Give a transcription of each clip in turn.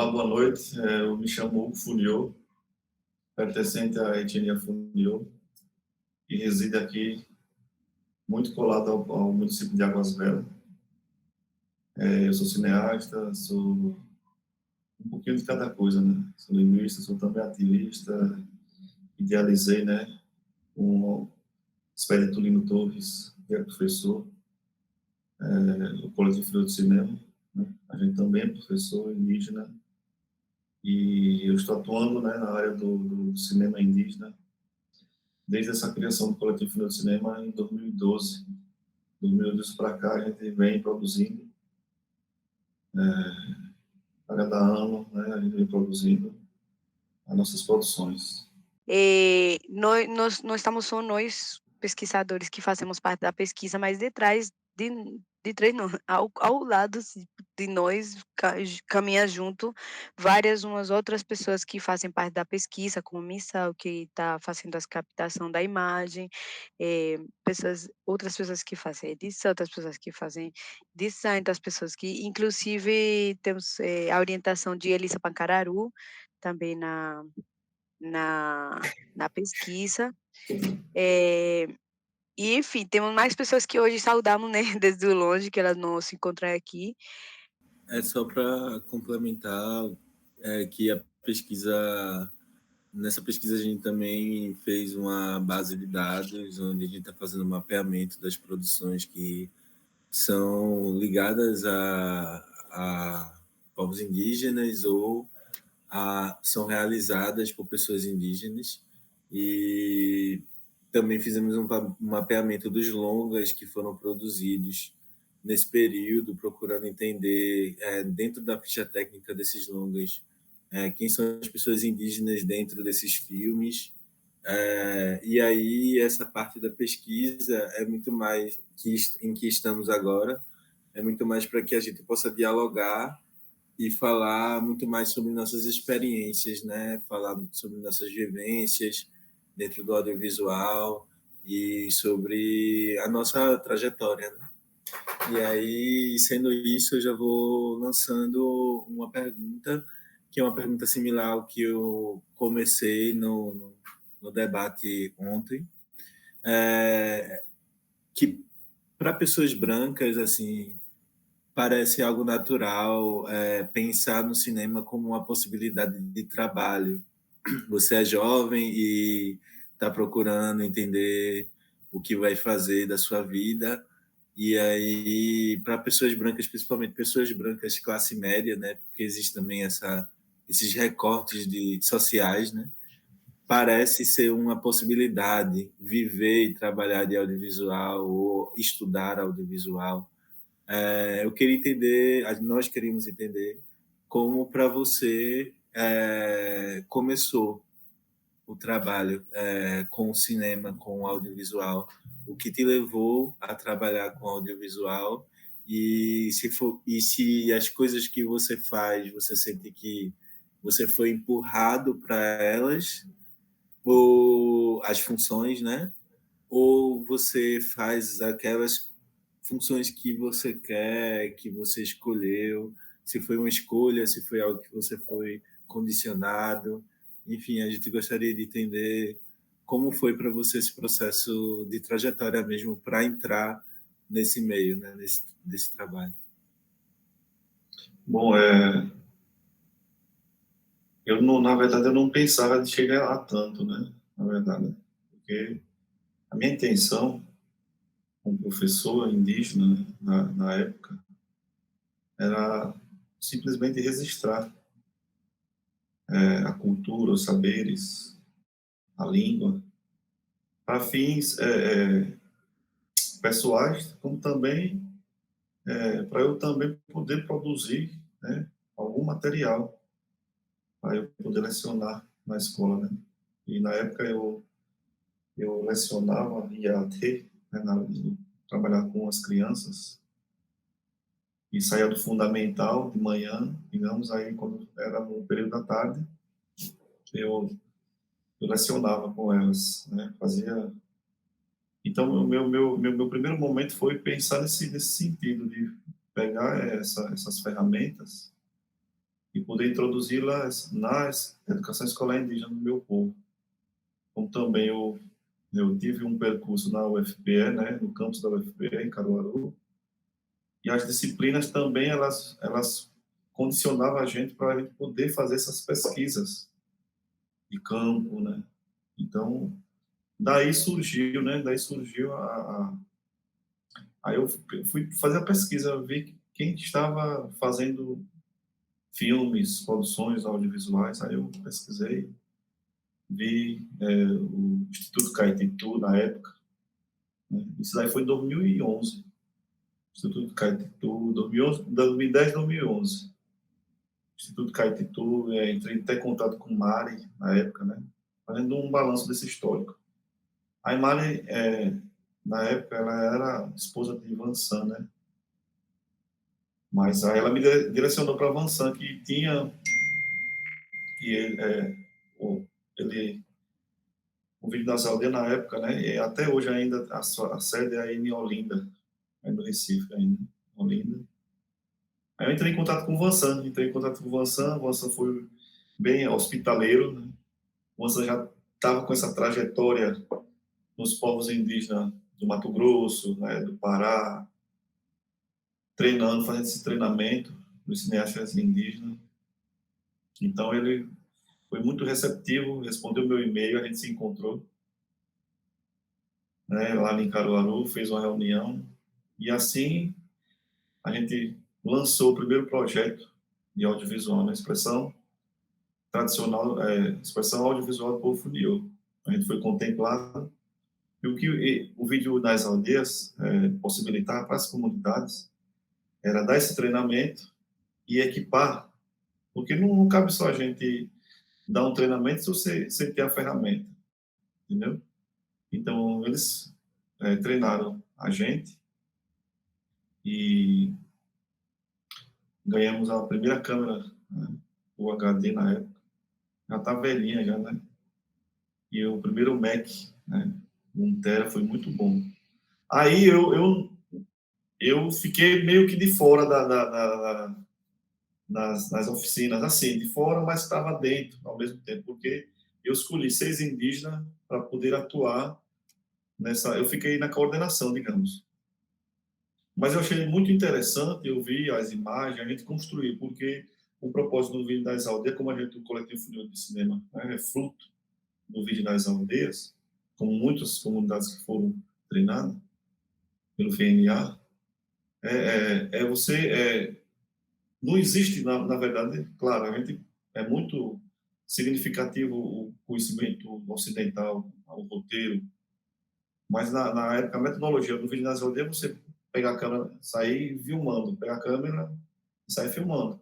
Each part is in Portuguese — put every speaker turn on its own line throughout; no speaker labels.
Olá, boa noite. Eu me chamo Hugo Funiô, pertencente à etnia Funiô, e reside aqui, muito colado ao município de Águas Belas. Eu sou cineasta, sou um pouquinho de cada coisa, né? Sou linguista, sou também ativista, idealizei, né, o Espírito Lino Torres, que é professor, do Coletivo Filho de Cinema, né? A gente também é professor indígena, e eu estou atuando, né, na área do cinema indígena, desde essa criação do Coletivo Filho de Cinema em 2012. 2012 para cá, a gente vem produzindo, a cada ano, né, a gente vem produzindo as nossas produções.
Nós não estamos só nós, pesquisadores, que fazemos parte da pesquisa, mas detrás de trás não, ao lado de nós, caminha junto várias umas outras pessoas que fazem parte da pesquisa, como Missal, que está fazendo as captação da imagem, outras pessoas que fazem edição, outras pessoas que fazem design, outras pessoas que inclusive temos, a orientação de Elisa Pancararu, também na pesquisa. Eh, e enfim, temos mais pessoas que hoje saudamos, né, desde longe, que elas não se encontram aqui.
É só para complementar, que nessa pesquisa a gente também fez uma base de dados, onde a gente está fazendo um mapeamento das produções que são ligadas a povos indígenas ou são realizadas por pessoas indígenas, e também fizemos um mapeamento dos longas que foram produzidos nesse período, procurando entender, dentro da ficha técnica desses longas, quem são as pessoas indígenas dentro desses filmes. E aí essa parte da pesquisa é muito mais em que estamos agora, é muito mais para que a gente possa dialogar e falar muito mais sobre nossas experiências, né? Falar sobre nossas vivências dentro do audiovisual e sobre a nossa trajetória, né? E aí, sendo isso, eu já vou lançando uma pergunta, que é uma pergunta similar ao que eu comecei no debate ontem, que para pessoas brancas, assim, parece algo natural, pensar no cinema como uma possibilidade de trabalho. Você é jovem e está procurando entender o que vai fazer da sua vida, e aí, para pessoas brancas, principalmente pessoas brancas de classe média, né, porque existe também esses recortes sociais, né, parece ser uma possibilidade viver e trabalhar de audiovisual ou estudar audiovisual. Eu queria entender, nós queríamos entender como para você começou o trabalho com o cinema, com o audiovisual, o que te levou a trabalhar com audiovisual, e se as coisas que você faz, você sente que você foi empurrado para elas, ou as funções, né? Ou você faz aquelas funções que você quer, que você escolheu, se foi uma escolha, se foi algo que você foi condicionado. Enfim, a gente gostaria de entender como foi para você esse processo de trajetória mesmo para entrar nesse meio, né, nesse trabalho.
Bom, na verdade, eu não pensava de chegar lá tanto, né? Na verdade, porque a minha intenção, como professor indígena, né, na época, era simplesmente registrar a cultura, os saberes, a língua, para fins pessoais, como também para eu também poder produzir, né, algum material para eu poder lecionar na escola, né? E na época eu lecionava IAT, né, trabalhar com as crianças, e saía do fundamental de manhã, digamos, aí quando era no período da tarde, eu, eu lecionava com elas, né? Fazia. Então, o meu primeiro momento foi pensar nesse sentido de pegar essas ferramentas e poder introduzi-las na educação escolar indígena do meu povo. Como também eu tive um percurso na UFPE, né, no campus da UFPE, em Caruaru, e as disciplinas também, elas condicionavam a gente para a gente poder fazer essas pesquisas de campo, né? Então, daí surgiu, né? Aí eu fui fazer a pesquisa, vi quem estava fazendo filmes, produções audiovisuais, aí eu pesquisei, vi o Instituto Caetitu na época, né? Isso daí foi em 2011, Instituto Caetitu, 2010, 2011. Instituto Caetitu, entrei até em contato com Mari na época, né? Fazendo um balanço desse histórico. Aí Mari, na época, ela era esposa de Vansan, né? Mas aí ela me direcionou para Vansan, que tinha, que ele, o Vídeo das Aldeias na época, né? E até hoje ainda a sede é aí em Olinda, aí no Recife ainda, Olinda. Aí eu entrei em contato com o Vansan, o Vansan foi bem hospitaleiro, né? O Vansan já estava com essa trajetória nos povos indígenas do Mato Grosso, né, do Pará, treinando, fazendo esse treinamento dos cineastas indígenas. Então ele foi muito receptivo, respondeu meu e-mail, a gente se encontrou, né, lá em Caruaru, fez uma reunião, e assim a gente lançou o primeiro projeto de audiovisual, na expressão tradicional, expressão audiovisual do povo funiô. A gente foi contemplado, e o que o Vídeo das Aldeias possibilitava para as comunidades era dar esse treinamento e equipar, porque não cabe só a gente dar um treinamento se você ter a ferramenta, entendeu? Então, eles treinaram a gente e ganhamos a primeira câmera, né, o HD na época, já tá velhinha já, né? E o primeiro Mac, né, 1 tera, foi muito bom. Aí eu fiquei meio que de fora nas oficinas, assim, de fora, mas estava dentro ao mesmo tempo, porque eu escolhi 6 indígenas para poder atuar nessa. Eu fiquei na coordenação, digamos. Mas eu achei muito interessante, eu vi as imagens, a gente construir, porque o propósito do Vídeo das Aldeias, como a gente, o Coletivo Funil de Cinema, né, é fruto do Vídeo das Aldeias, como muitas comunidades que foram treinadas pelo VNA, não existe, na verdade, claro, a gente é muito significativo o conhecimento ocidental, o roteiro, mas na época, a metodologia do Vídeo das Aldeias, você pegar a câmera, sair filmando, pegar a câmera e sair filmando.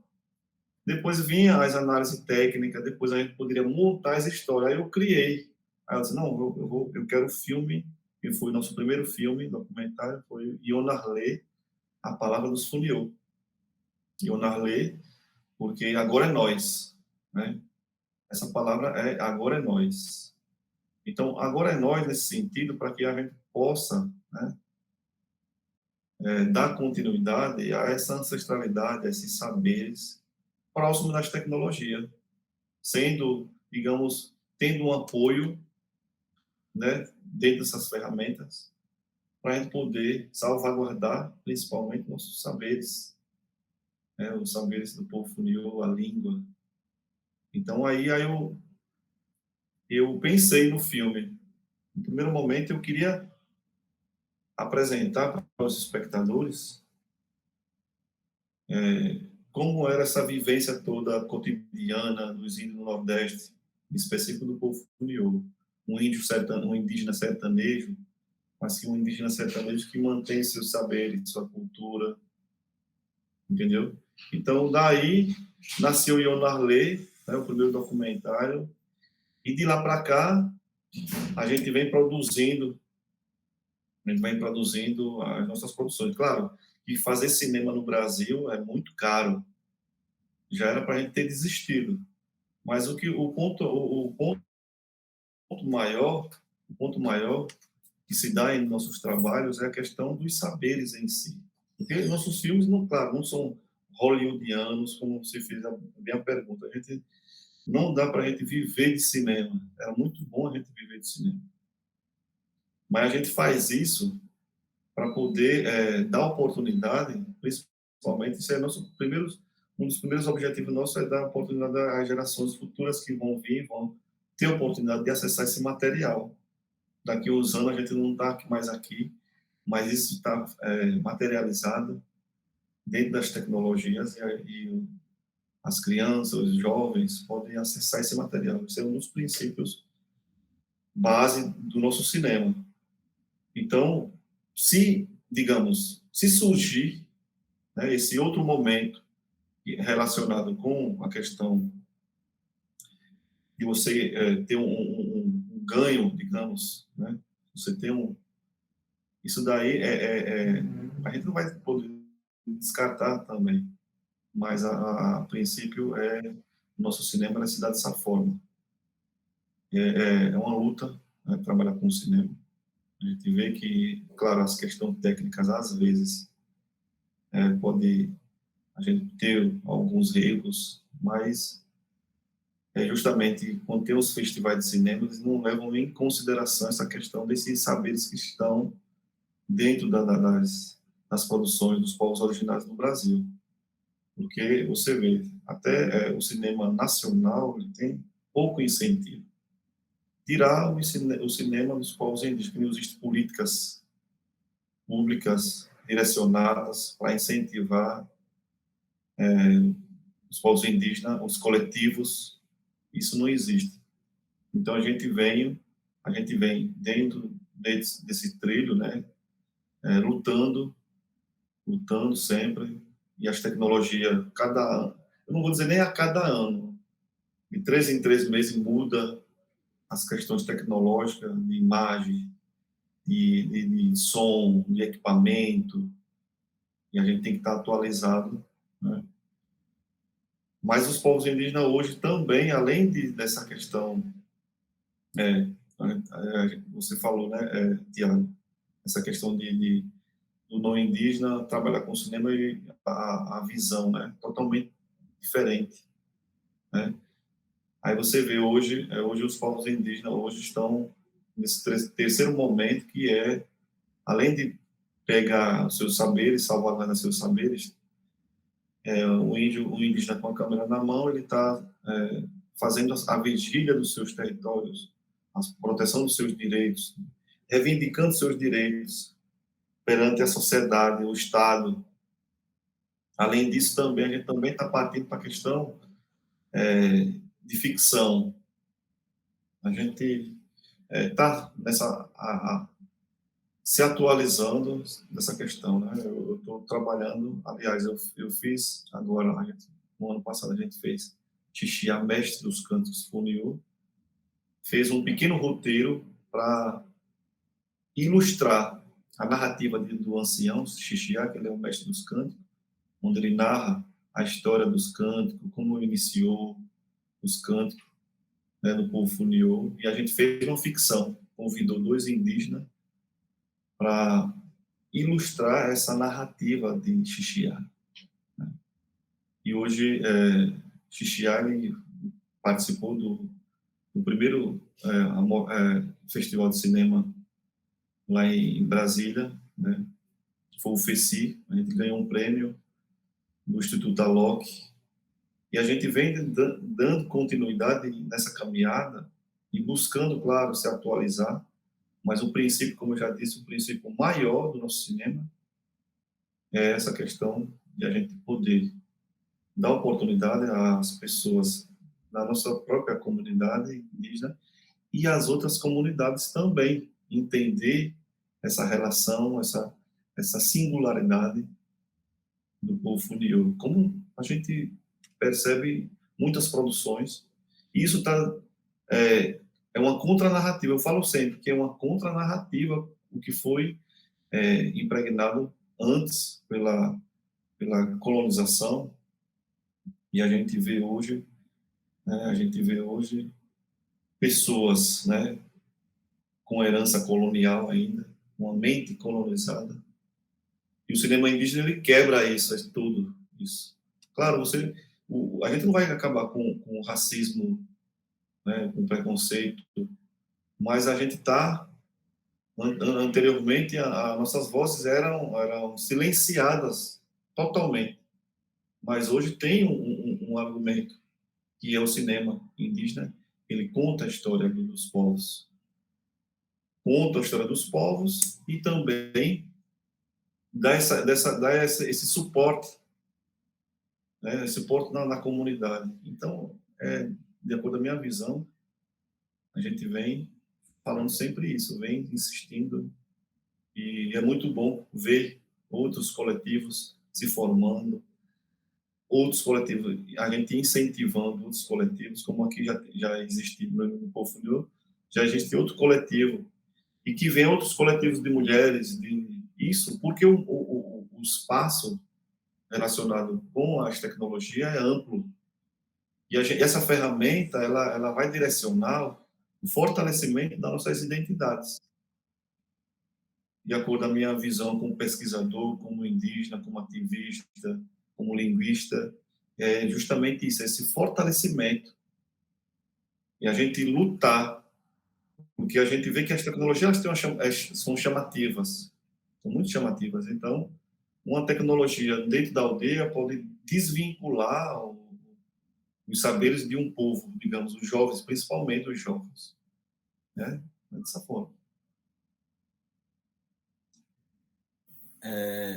Depois vinha as análises técnicas, depois a gente poderia montar essa história. Aí eu criei. Aí eu disse, não, eu quero filme, que foi o nosso primeiro filme, documentário, foi Ionarlê, A Palavra dos Funiô. Ionarlê, porque agora é nós, né? Essa palavra é agora é nós. Então, agora é nós nesse sentido, para que a gente possa, né, dar continuidade a essa ancestralidade, a esses saberes próximos das tecnologias, sendo, digamos, tendo um apoio, né, dentro dessas ferramentas, para a gente poder salvaguardar, principalmente, nossos saberes, né, os saberes do povo funiô, a língua. Então, aí eu pensei no filme. No primeiro momento, eu queria apresentar para os espectadores como era essa vivência toda cotidiana dos índios do Nordeste, em específico do povo funiô. Um indígena sertanejo, mas que um indígena sertanejo que mantém seus saberes, sua cultura, entendeu? Então, daí nasceu Ionarlê, né, o primeiro documentário, e de lá para cá a gente vem produzindo as nossas produções. Claro, que fazer cinema no Brasil é muito caro. Já era para a gente ter desistido. Mas o ponto maior que se dá em nossos trabalhos é a questão dos saberes em si. Porque nossos filmes, não, claro, não são hollywoodianos, como você fez bem a pergunta. A gente não dá para a gente viver de cinema. É muito bom a gente viver de cinema. Mas a gente faz isso para poder dar oportunidade, principalmente, isso é um dos primeiros objetivos nossos é dar oportunidade às gerações futuras que vão vir, vão ter a oportunidade de acessar esse material. Daqui a uns anos a gente não está mais aqui, mas isso está materializado dentro das tecnologias e as crianças, os jovens podem acessar esse material. Esse é um dos princípios base do nosso cinema. Então, digamos, se surgir, né, esse outro momento relacionado com a questão de você ter um ganho, digamos, né, você tem isso daí a gente não vai poder descartar também, mas a princípio o nosso cinema se dá dessa forma. É uma luta, né, trabalhar com o cinema. A gente vê que, claro, as questões técnicas, às vezes, pode a gente ter alguns erros, mas justamente quando tem os festivais de cinema, eles não levam em consideração essa questão desses saberes que estão dentro das produções dos povos originários do Brasil. Porque você vê, até o cinema nacional ele tem pouco incentivo. Tirar o cinema dos povos indígenas, que não existem políticas públicas direcionadas para incentivar os povos indígenas, os coletivos, isso não existe. Então a gente vem dentro desse trilho, né, lutando sempre, e as tecnologias, eu não vou dizer nem a cada ano, de 3 em 3 meses muda as questões tecnológicas, de imagem, de som, de equipamento, e a gente tem que estar atualizado, né? Mas os povos indígenas hoje também, além dessa questão, você falou, né, Tiago, essa questão do não indígena trabalhar com cinema e a visão, né, totalmente diferente, né? Aí você vê hoje os povos indígenas hoje estão nesse terceiro momento que além de pegar os seus saberes, salvaguardar seus saberes, o indígena com a câmera na mão, ele está fazendo a vigília dos seus territórios, a proteção dos seus direitos, reivindicando seus direitos perante a sociedade, o Estado. Além disso, também a gente também está partindo para a questão de ficção. A gente está se atualizando nessa questão, né? Eu estou trabalhando, aliás, eu fiz agora, no ano passado a gente fez Xixia, Mestre dos Cantos Funiô, fez um pequeno roteiro para ilustrar a narrativa do ancião Xixia, que ele é o mestre dos cantos, onde ele narra a história dos cânticos, como iniciou os cânticos, né, no povo Funiô, e a gente fez uma ficção, convidou 2 indígenas para ilustrar essa narrativa de Xixia, né? E hoje Xixia participou do primeiro festival de cinema lá em Brasília, né? Foi o FECI, a gente ganhou um prêmio do Instituto Alok, e a gente vem dando continuidade nessa caminhada e buscando, claro, se atualizar, mas o princípio, como eu já disse, o princípio maior do nosso cinema é essa questão de a gente poder dar oportunidade às pessoas da nossa própria comunidade indígena e às outras comunidades também entender essa relação, essa singularidade do povo Funiô. Como a gente percebe muitas produções, e isso é uma contranarrativa. Eu falo sempre que é uma contranarrativa o que foi impregnado antes pela colonização, e a gente vê hoje pessoas, né, com herança colonial ainda, uma mente colonizada. E o cinema indígena ele quebra isso, tudo isso. Claro, a gente não vai acabar com o racismo, né, com o preconceito, mas a gente está anteriormente, nossas vozes eram silenciadas totalmente. Mas hoje tem um argumento, que é o cinema indígena. Ele conta a história dos povos. Conta a história dos povos e também dá esse suporte, né? Esse suporte na comunidade. Então, de acordo com a minha visão, a gente vem falando sempre isso, vem insistindo. E é muito bom ver outros coletivos se formando, outros coletivos, a gente incentivando outros coletivos, como aqui já existe no Povo Funil, já existe outro coletivo, e que vem outros coletivos de mulheres, isso porque o espaço relacionado com as tecnologias é amplo, e essa ferramenta, ela vai direcionar o fortalecimento das nossas identidades, de acordo com a minha visão como pesquisador, como indígena, como ativista, como linguista, é justamente isso, esse fortalecimento. E a gente lutar, porque a gente vê que as tecnologias são chamativas, são muito chamativas. Então, uma tecnologia dentro da aldeia pode desvincular os saberes de um povo, digamos, os jovens, principalmente os jovens. Né? Dessa forma.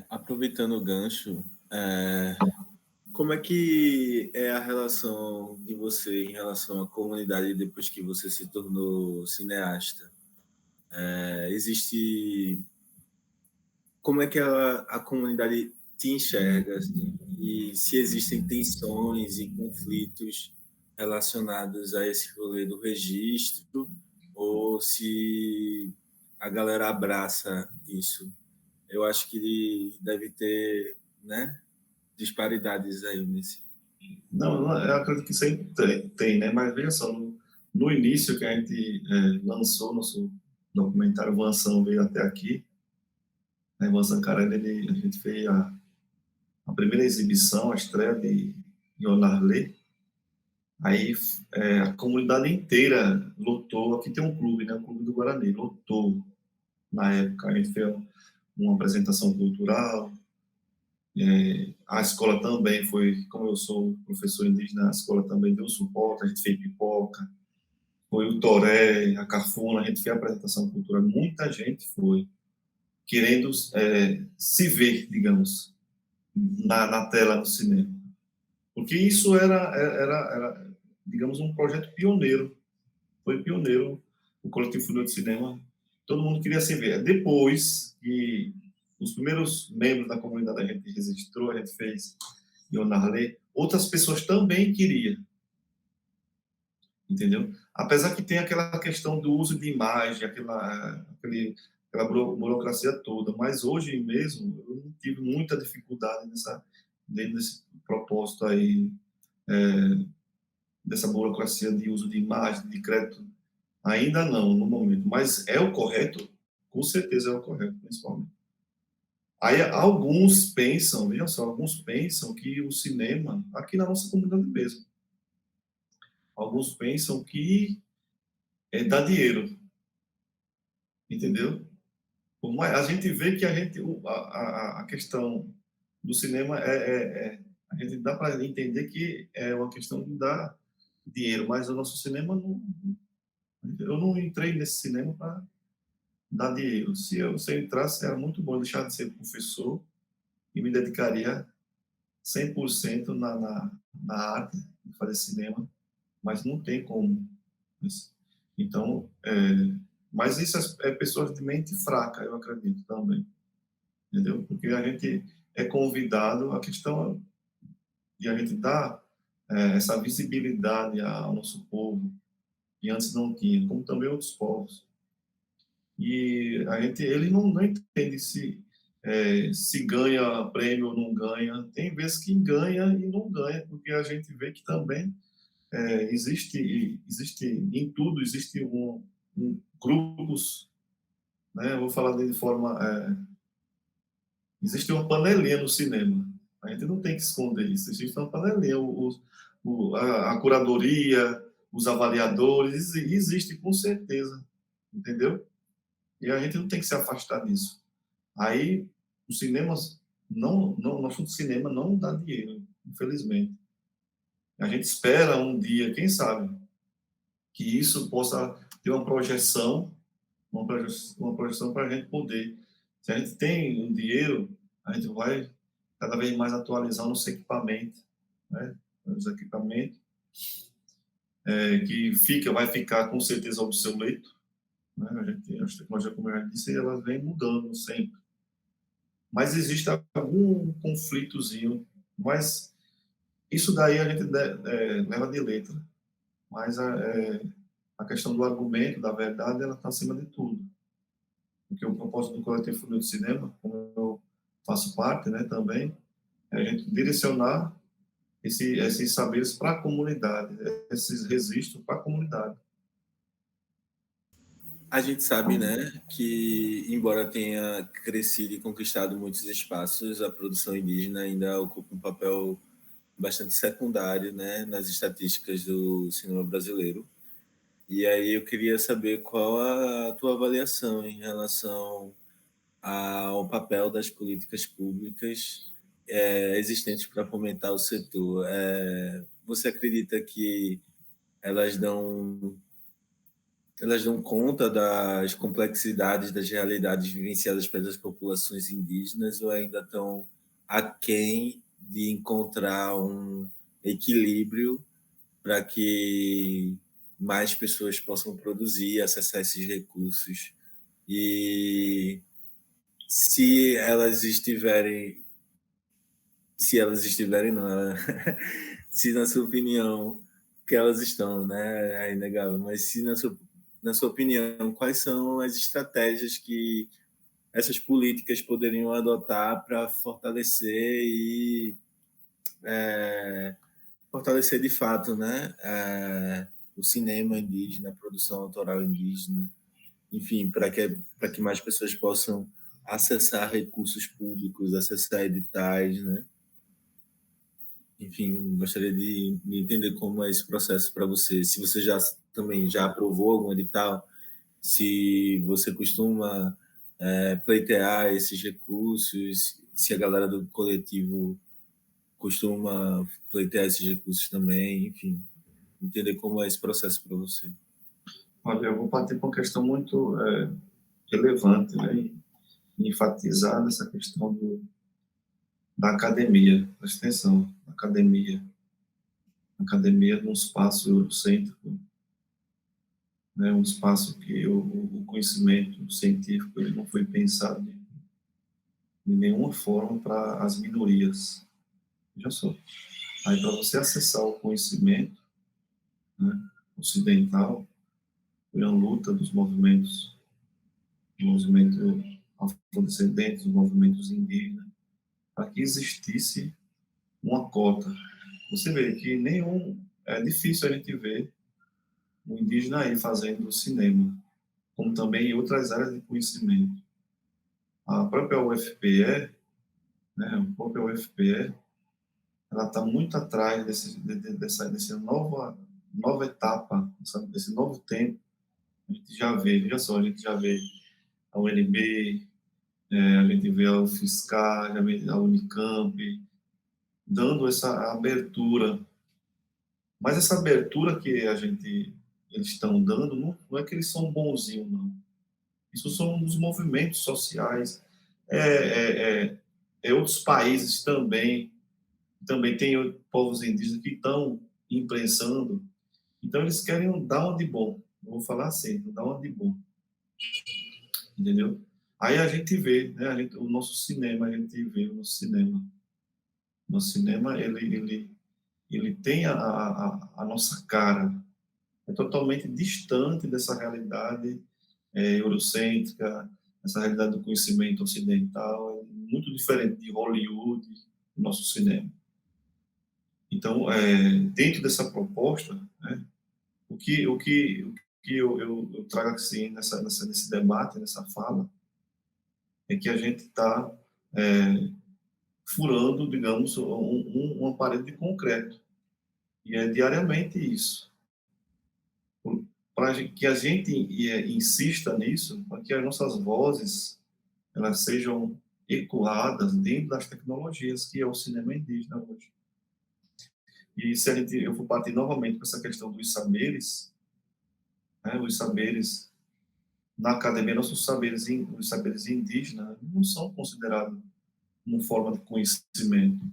Aproveitando o gancho, como é que é a relação de você em relação à comunidade depois que você se tornou cineasta? Como é que a comunidade te enxerga, assim, e se existem tensões e conflitos relacionados a esse rolê do registro, ou se a galera abraça isso? Eu acho que deve ter, né, disparidades aí nesse.
Não, eu acredito que sempre tem, né? Mas veja só, no início que a gente lançou nosso documentário, o Vansan veio até aqui, né? O Vansan Carelli, a gente fez a primeira exibição, a estreia de Onarlé. Aí a comunidade inteira lotou. Aqui tem um clube, né? O Clube do Guarani, lotou na época. A gente fez uma apresentação cultural. A escola também foi, como eu sou professor indígena, a escola também deu suporte, a gente fez pipoca, foi o Toré, a Cafuna, a gente fez a apresentação cultural, muita gente foi querendo se ver, digamos, na tela do cinema. Porque isso era, digamos, um projeto pioneiro, foi pioneiro, o Coletivo Funil de Cinema, todo mundo queria se ver. Depois que os primeiros membros da comunidade a gente registrou, a gente fez Ionarlé, outras pessoas também queriam, entendeu? Apesar que tem aquela questão do uso de imagem, aquela burocracia toda, mas hoje mesmo eu não tive muita dificuldade dentro desse propósito aí, dessa burocracia de uso de imagem, de crédito, ainda não, no momento, mas é o correto, com certeza é o correto, principalmente. Aí alguns pensam, veja só, alguns pensam que o cinema, aqui na nossa comunidade mesmo, alguns pensam que dá dinheiro, entendeu? A gente vê que a questão do cinema a gente dá para entender que é uma questão de dar dinheiro, mas o nosso cinema eu não entrei nesse cinema para dar dinheiro. Se eu entrasse, era muito bom deixar de ser professor e me dedicaria 100% na arte de fazer cinema, mas não tem como. Então, mas isso é pessoas de mente fraca, eu acredito também, entendeu? Porque a gente é convidado, a questão de a gente dar essa visibilidade ao nosso povo, que antes não tinha, como também outros povos. E ele não entende se ganha prêmio ou não ganha. Tem vezes que ganha e não ganha, porque a gente vê que também existe em tudo, existe grupos, né? Eu vou falar de forma... existe uma panelinha no cinema. A gente não tem que esconder isso. A gente está fazendo ali a curadoria, os avaliadores, existe com certeza, entendeu? E a gente não tem que se afastar disso. Aí, os cinemas, no assunto de cinema não dá dinheiro, infelizmente. A gente espera um dia, quem sabe, que isso possa ter uma projeção para a gente poder. Se a gente tem um dinheiro, a gente vai cada vez mais atualizar nosso equipamento, né? Os equipamentos que vai ficar com certeza obsoleto, né? As tecnologias, como eu já disse, elas vêm mudando sempre. Mas existe algum conflitozinho, mas isso daí a gente leva de letra. Mas a questão do argumento, da verdade, ela está acima de tudo. Porque o propósito do Coletivo Funil de Cinema, como eu faço parte, né, também, é a gente direcionar esses saberes para a comunidade, esses registros para a comunidade.
A gente sabe, né, que embora tenha crescido e conquistado muitos espaços, a produção indígena ainda ocupa um papel bastante secundário, né, nas estatísticas do cinema brasileiro. E aí eu queria saber qual a tua avaliação em relação ao papel das políticas públicas existentes para fomentar o setor. Você acredita que elas dão conta das complexidades das realidades vivenciadas pelas populações indígenas ou ainda estão aquém de encontrar um equilíbrio para que mais pessoas possam produzir, acessar esses recursos? E se elas estiverem não, se na sua opinião que elas estão, né, é inegável, mas se na sua opinião, quais são as estratégias que essas políticas poderiam adotar para fortalecer fortalecer de fato, né, o cinema indígena, a produção autoral indígena, enfim, para que mais pessoas possam acessar recursos públicos, acessar editais, né? Enfim, gostaria de entender como é esse processo para você. Se você também já aprovou algum edital, se você costuma pleitear esses recursos, se a galera do coletivo costuma pleitear esses recursos também, enfim, entender como é esse processo para você.
Olha, eu vou partir para uma questão muito relevante, né? E enfatizar essa questão da academia. Presta atenção, academia. Academia é um espaço eurocêntrico, né? Um espaço que o conhecimento científico ele não foi pensado de nenhuma forma para as minorias. Já só. Aí, para você acessar o conhecimento, né, ocidental, foi uma luta dos movimentos, do movimento afrodescendente, dos movimentos indígenas, para que existisse uma cota. Você vê que é difícil a gente ver um indígena aí fazendo cinema, como também em outras áreas de conhecimento. A própria UFPE, né, a própria UFPE, ela está muito atrás dessa nova etapa, desse novo tempo. A gente já vê, veja só, a gente já vê a UNB, a gente vê a UFSCar, já vê a Unicamp, dando essa abertura. Mas essa abertura que eles estão dando, não é que eles são bonzinhos, não. Isso são os movimentos sociais. Outros países também tem povos indígenas que estão imprensando. Então, eles querem dar uma de bom. Eu vou falar assim, dar uma de bom. Entendeu? Aí a gente vê, né, o nosso cinema, Nosso cinema, ele tem a nossa cara. É totalmente distante dessa realidade eurocêntrica, essa realidade do conhecimento ocidental, é muito diferente de Hollywood, do nosso cinema. Então, dentro dessa proposta, né, o que eu trago assim nesse debate, nessa fala, é que a gente está furando, digamos, uma parede de concreto. E é diariamente isso. Para que a gente insista nisso, para que as nossas vozes elas sejam ecoadas dentro das tecnologias que é o cinema indígena hoje. E se eu for partir novamente para essa questão dos saberes, né, os saberes na academia, os saberes indígenas não são considerados uma forma de conhecimento,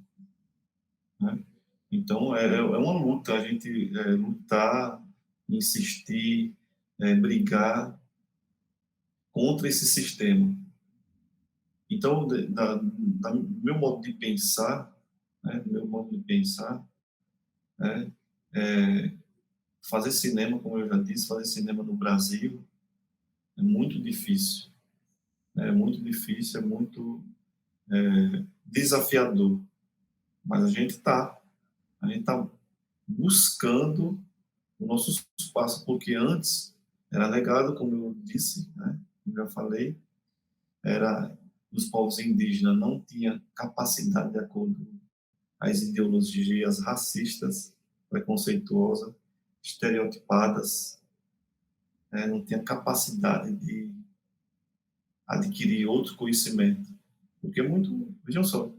né? Então, é uma luta, a gente lutar, insistir, brigar contra esse sistema. Então, meu modo de pensar, né, fazer cinema, como eu já disse, fazer cinema no Brasil é muito difícil. É muito difícil, é muito desafiador. Mas a gente está buscando o nosso espaço, porque antes era negado, como eu disse, né, como já falei, era os povos indígenas não tinham capacidade de acordo com as ideologias racistas, preconceituosas, estereotipadas, não tinha capacidade de adquirir outro conhecimento. Porque é muito, vejam só,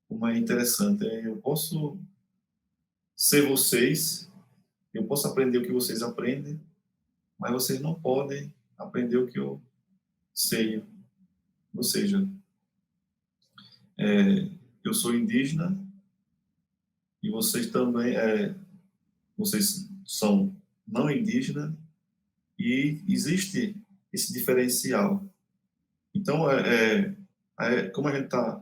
como é interessante, eu posso ser vocês, eu posso aprender o que vocês aprendem, mas vocês não podem aprender o que eu sei. Ou seja, eu sou indígena e vocês também, vocês são não indígenas e existe esse diferencial. Então, como a gente está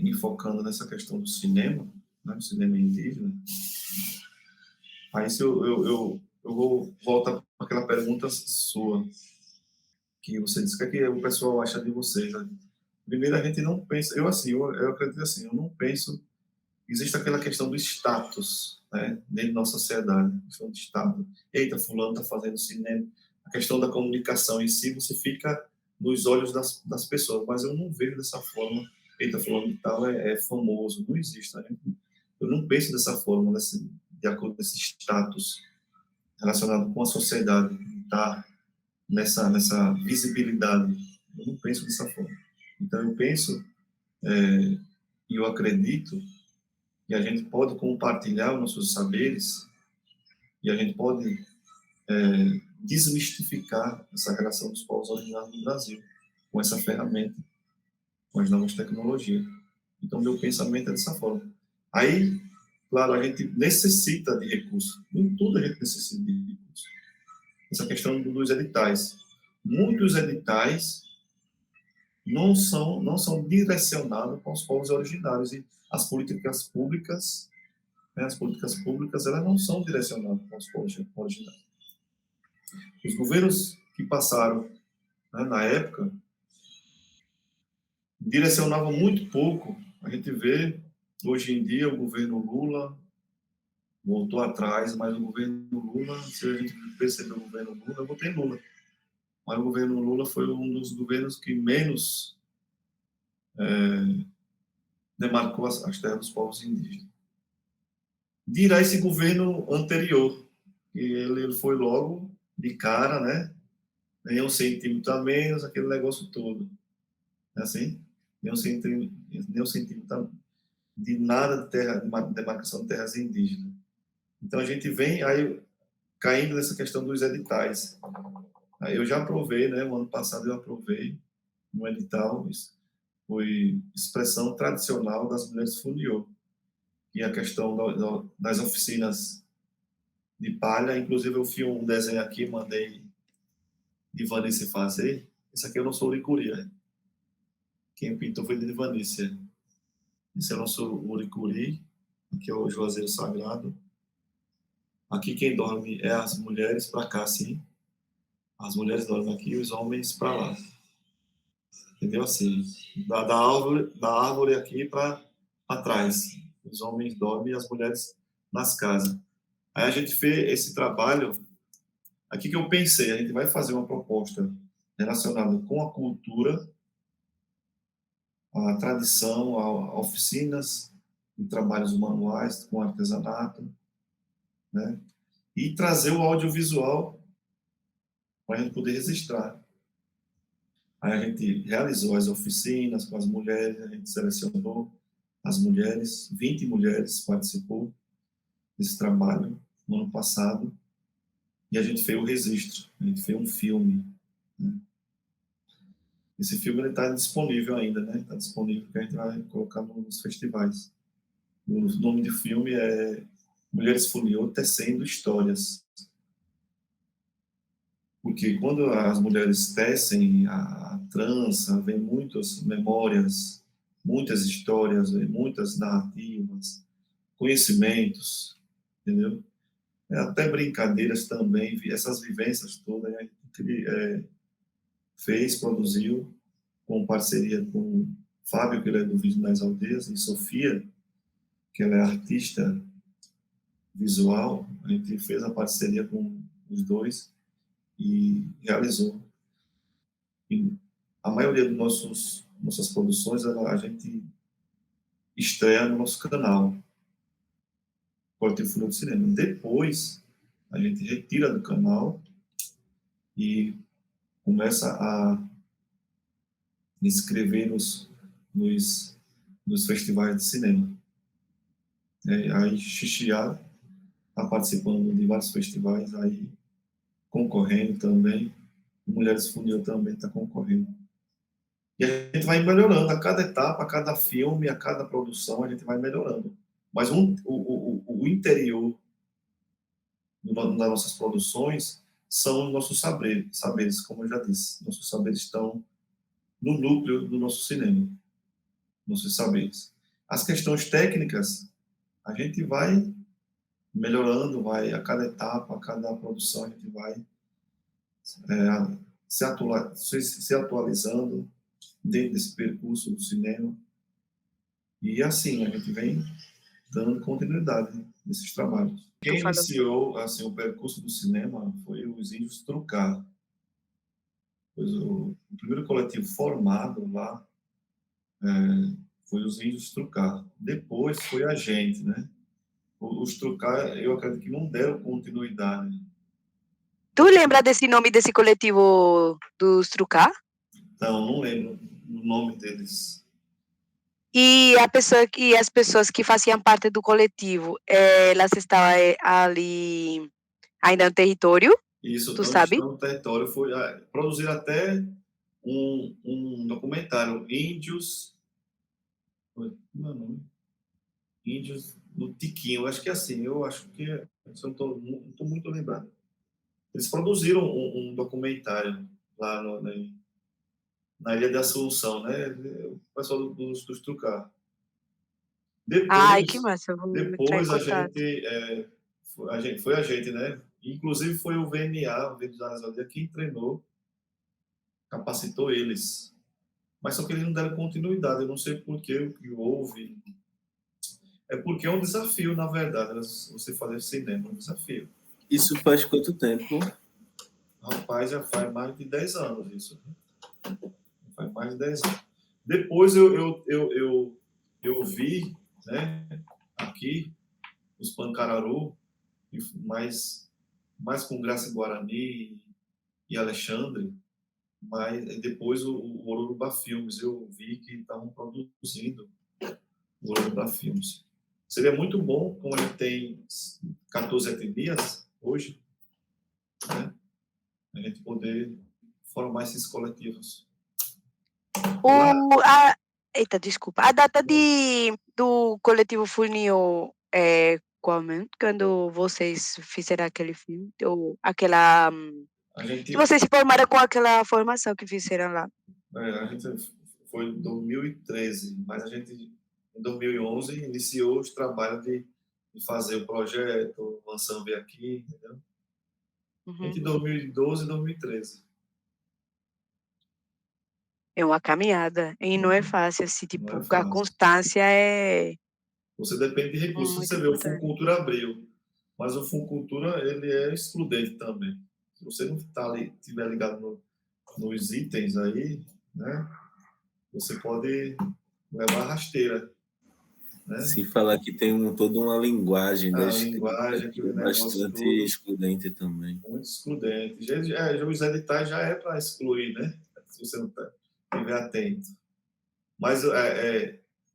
enfocando nessa questão do cinema, né, do cinema indígena, aí se eu vou voltar para aquela pergunta sua, que você disse, o que o pessoal acha de vocês, né? Primeiro, a gente não pensa, eu acredito assim, eu não penso, existe aquela questão do status, né, dentro da nossa sociedade, a questão do status. Eita, fulano está fazendo cinema. A questão da comunicação em si, você fica nos olhos das pessoas, mas eu não vejo dessa forma, eita, fulano de tal é famoso, não existe. Né? Eu não penso dessa forma, de acordo com esse status relacionado com a sociedade, tá? Nessa visibilidade. Eu não penso dessa forma. Então, eu penso e eu acredito que a gente pode compartilhar os nossos saberes e a gente pode desmistificar essa relação dos povos originários no Brasil com essa ferramenta, com as novas tecnologias. Então, meu pensamento é dessa forma. Aí, claro, a gente necessita de recursos. Em tudo a gente necessita de recursos. Essa questão dos editais. Muitos editais não são direcionados para os povos originários e as políticas públicas, né, elas não são direcionadas para os povos originários. Os governos que passaram, né, na época direcionavam muito pouco. A gente vê hoje em dia o governo Lula voltou atrás, mas o governo Lula, se a gente perceber o governo Lula, eu votei em Lula. Mas o governo Lula foi um dos governos que menos demarcou as terras dos povos indígenas. Dirá esse governo anterior, que ele foi logo de cara, né? Nem um centímetro a menos, aquele negócio todo. É assim? Nem um centímetro de nada de terra, de demarcação de terras indígenas. Então a gente vem aí caindo nessa questão dos editais. Aí eu já aprovei, né? O ano passado eu aprovei um edital, foi expressão tradicional das mulheres Funiô, e a questão das oficinas de palha. Inclusive eu fiz um desenho aqui, mandei de Vanessa fazer. Esse aqui eu não sou Uricuri, né? Quem pintou foi de Vanessa. Esse é o nosso Uricuri, aqui é o Juazeiro Sagrado. Aqui quem dorme é as mulheres, para cá, sim. As mulheres dormem aqui e os homens para lá. Entendeu? Assim, da árvore aqui para trás. Os homens dormem e as mulheres nas casas. Aí a gente fez esse trabalho. Aqui que eu pensei, a gente vai fazer uma proposta relacionada com a cultura, a tradição, a oficinas de trabalhos manuais com artesanato, né? E trazer o audiovisual para a gente poder registrar. Aí a gente realizou as oficinas com as mulheres, a gente selecionou as mulheres, 20 mulheres participou desse trabalho no ano passado, e a gente fez o registro, a gente fez um filme, né? Esse filme está disponível ainda, né? Está disponível, que a gente vai colocar nos festivais. O nome do filme é Mulheres Funiô Tecendo Histórias. Porque quando as mulheres tecem a trança, vem muitas memórias, muitas histórias, muitas narrativas, conhecimentos, entendeu? Até brincadeiras também, essas vivências todas, a gente fez, produziu, com parceria com Fábio, que ele é do Vídeo nas Aldeias, e Sofia, que ela é artista visual. A gente fez a parceria com os dois e realizou. E a maioria dos nossas produções, a gente estreia no nosso canal, Coletivo Funiô do Cinema. Depois, a gente retira do canal e começa a inscrever nos festivais de cinema. Aí, Xixiá está participando de vários festivais, aí concorrendo também. Mulheres Funiô também está concorrendo. E a gente vai melhorando a cada etapa, a cada filme, a cada produção, a gente vai melhorando. Mas o interior das nossas produções são os nossos saberes, como eu já disse. Nossos saberes estão no núcleo do nosso cinema, nossos saberes. As questões técnicas, a gente vai melhorando, a cada etapa, a cada produção, a gente vai se atualizando dentro desse percurso do cinema. E assim, a gente vem dando continuidade nesses trabalhos. Quem iniciou assim, o percurso do cinema foi os Índios Trucar. O primeiro coletivo formado lá foi os Índios Trucar. Depois foi a gente, né? Os Trucar, eu acredito que não deram continuidade.
Tu lembra desse nome desse coletivo dos Trucar?
Não lembro o nome deles.
E as pessoas que faziam parte do coletivo, elas estavam ali ainda no território?
Isso,
Tu sabe?
no território. Produzir até um documentário, Índios... Não é nome? Índios no Tiquinho, acho que é assim, eu acho que... Eu não estou muito lembrado. Eles produziram um documentário lá na Ilha da Assunção, né? O pessoal dos Trucar.
Ai, que massa, vou entrar em
Depois
contato.
foi a gente, né? Inclusive foi o VNA, o Vídeo das Aldeias, que treinou, capacitou eles. Mas só que eles não deram continuidade, eu não sei por que o que houve. É porque é um desafio, na verdade, você fazer cinema, é um desafio.
Isso faz quanto tempo?
Rapaz, já faz mais de 10 anos isso. Faz mais de 10 anos. Depois eu vi, né, aqui, os Pancararu, mais com Graça Guarani e Alexandre, mas depois o Ororubá Filmes, eu vi que estavam produzindo o Ororubá Filmes. Seria muito bom, como a gente tem 14 etnias hoje, né, a gente poder formar esses coletivos.
Eita, desculpa. A data do coletivo Funiô é qual mesmo? Quando vocês fizeram aquele filme? Ou aquela... que vocês se formaram com aquela formação que fizeram lá?
A gente foi em 2013, mas a gente, em 2011, iniciou os trabalhos de fazer o projeto, lançando aqui, entendeu? Entre 2012 e 2013.
É uma caminhada, e não é fácil, assim, tipo,
É fácil.
a constância é...
Você depende de recursos.
muito
Você vê,
importante.
o Funcultura abriu, mas o Funcultura, ele é excludente também. Se você não estiver ligado nos itens aí, né, você pode levar a rasteira, né?
Se falar que tem toda uma linguagem da
A
escrita
linguagem,
que
aquele
é
negócio
bastante
todo,
excludente também.
muito excludente. Já os editais já é para excluir, né? Se você não estiver atento. Mas,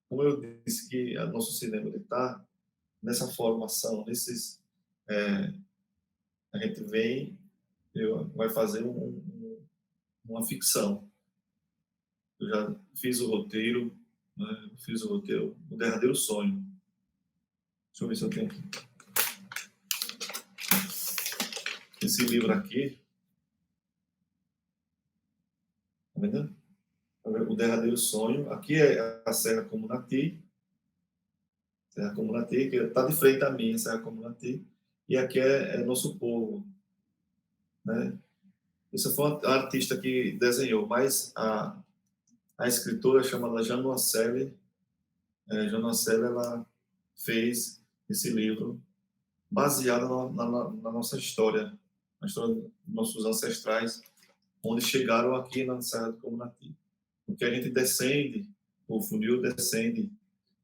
como eu disse, que o nosso cinema está nessa formação, a gente vai fazer uma ficção. Eu já fiz o roteiro, né? O Derradeiro Sonho. Deixa eu ver se eu tenho aqui. Esse livro aqui, tá vendo? O Derradeiro Sonho. Aqui é a Serra Comunati, que está de frente a mim, a Serra Comunati, e aqui é Nosso Povo, né? Isso foi uma artista que desenhou, mas a escritora chamada Janocelli, ela fez esse livro baseado na nossa história, na história dos nossos ancestrais, onde chegaram aqui na Serra do Comunati. Porque a gente descende, o funil descende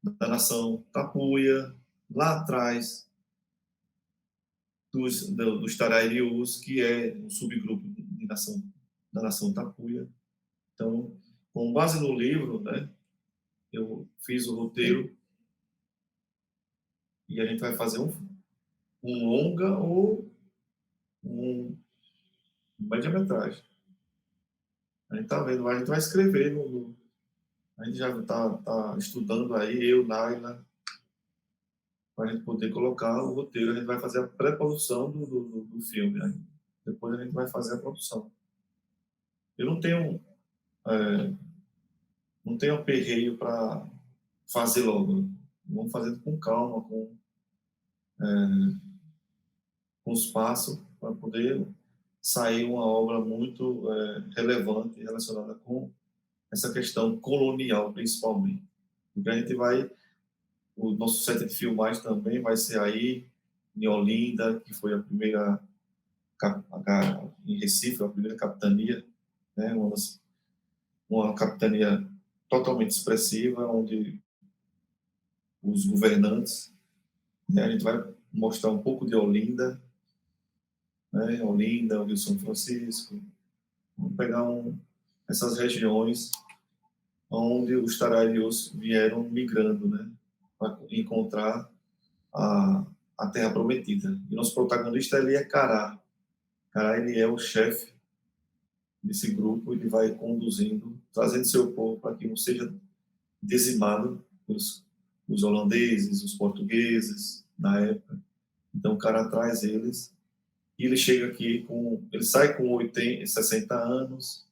da nação Tapuia, lá atrás dos Tarairiús, que é um subgrupo da nação Tapuia. Então, com base no livro, né, eu fiz o roteiro e a gente vai fazer um longa ou um média-metragem. A gente tá vendo, a gente vai escrever a gente já tá estudando aí, eu, Naila, para a gente poder colocar o roteiro. A gente vai fazer a pré-produção do filme. Aí. Depois a gente vai fazer a produção. Eu não tenho aperreio para fazer logo. Vamos fazendo com calma, com espaço, para poder sair uma obra muito relevante relacionada com essa questão colonial, principalmente. Porque a gente o nosso set de filmagem também vai ser aí, em Olinda, que foi a primeira, em Recife, a primeira capitania, né? Uma capitania totalmente expressiva, onde os governantes, né? A gente vai mostrar um pouco de Olinda, né? Olinda, Rio São Francisco, vamos pegar essas regiões onde os tararios vieram migrando, né? Para encontrar a Terra Prometida. E nosso protagonista ali é Cará. Cará, ele é o chefe desse grupo, ele vai conduzindo, trazendo seu povo para que não seja dizimado os holandeses, os portugueses na época. Então o cara traz eles e ele chega aqui ele sai com 60 anos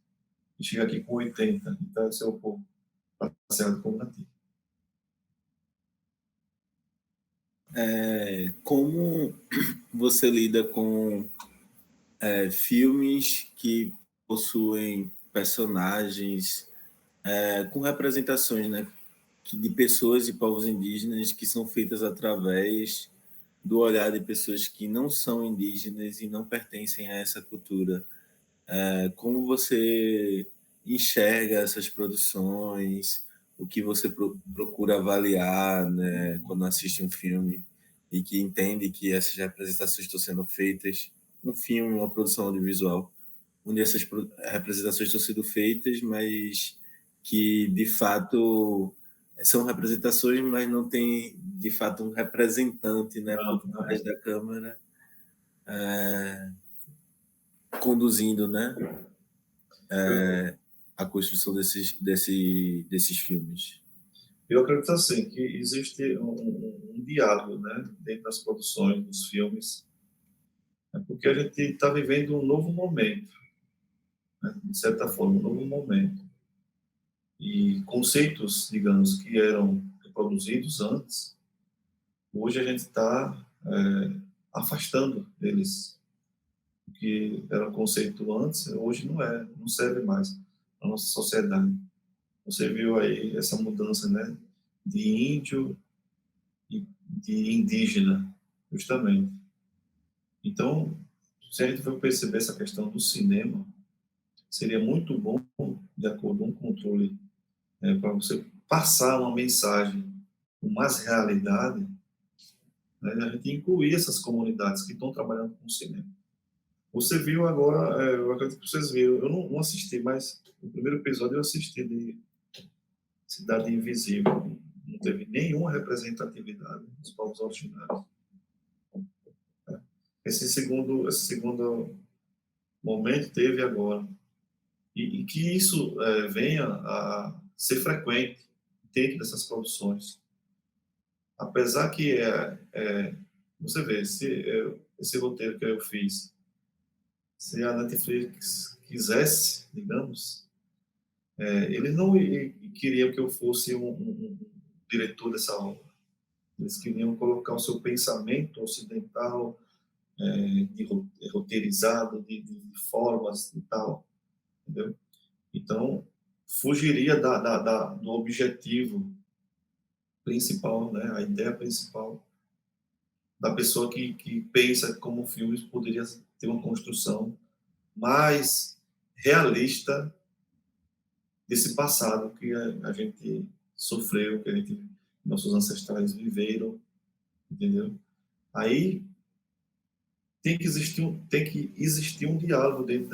e chega aqui com 80. Então é o seu povo para ser como nativo.
Como você lida com filmes que possuem personagens com representações, né, de pessoas e povos indígenas que são feitas através do olhar de pessoas que não são indígenas e não pertencem a essa cultura? Como você enxerga essas produções? O que você procura avaliar, né, quando assiste um filme e que entende que essas representações estão sendo feitas, um filme, uma produção audiovisual, onde essas representações estão sendo feitas, mas que de fato são representações, mas não tem de fato um representante, né, por trás da câmera conduzindo, né, a construção desses filmes.
Eu acredito assim que existe um diálogo, né, dentro das produções, dos filmes, porque a gente está vivendo um novo momento, né, de certa forma, um novo momento. E conceitos, digamos, que eram produzidos antes, hoje a gente está afastando deles. O que era conceito antes, hoje não serve mais na nossa sociedade. Você viu aí essa mudança, né, de índio e de indígena, justamente. Então, se a gente for perceber essa questão do cinema, seria muito bom, de acordo com um controle, para você passar uma mensagem com mais realidade, né, a gente incluir essas comunidades que estão trabalhando com o cinema. Você viu agora, eu acredito que vocês viram, eu não assisti, mas o primeiro episódio eu assisti de Cidade Invisível. Não teve nenhuma representatividade dos povos originários. Esse segundo momento teve agora. E que isso venha a ser frequente dentro dessas produções. Apesar que você vê, esse roteiro que eu fiz, se a Netflix quisesse, digamos, eles não queriam que eu fosse um diretor dessa obra. Eles queriam colocar o seu pensamento ocidental, roteirizado, de formas e tal, entendeu? Então, fugiria do objetivo principal, né? A ideia principal da pessoa que pensa como o filme poderia ter uma construção mais realista desse passado que a gente sofreu, que nossos ancestrais viveram, entendeu? Aí tem que existir um diálogo dentro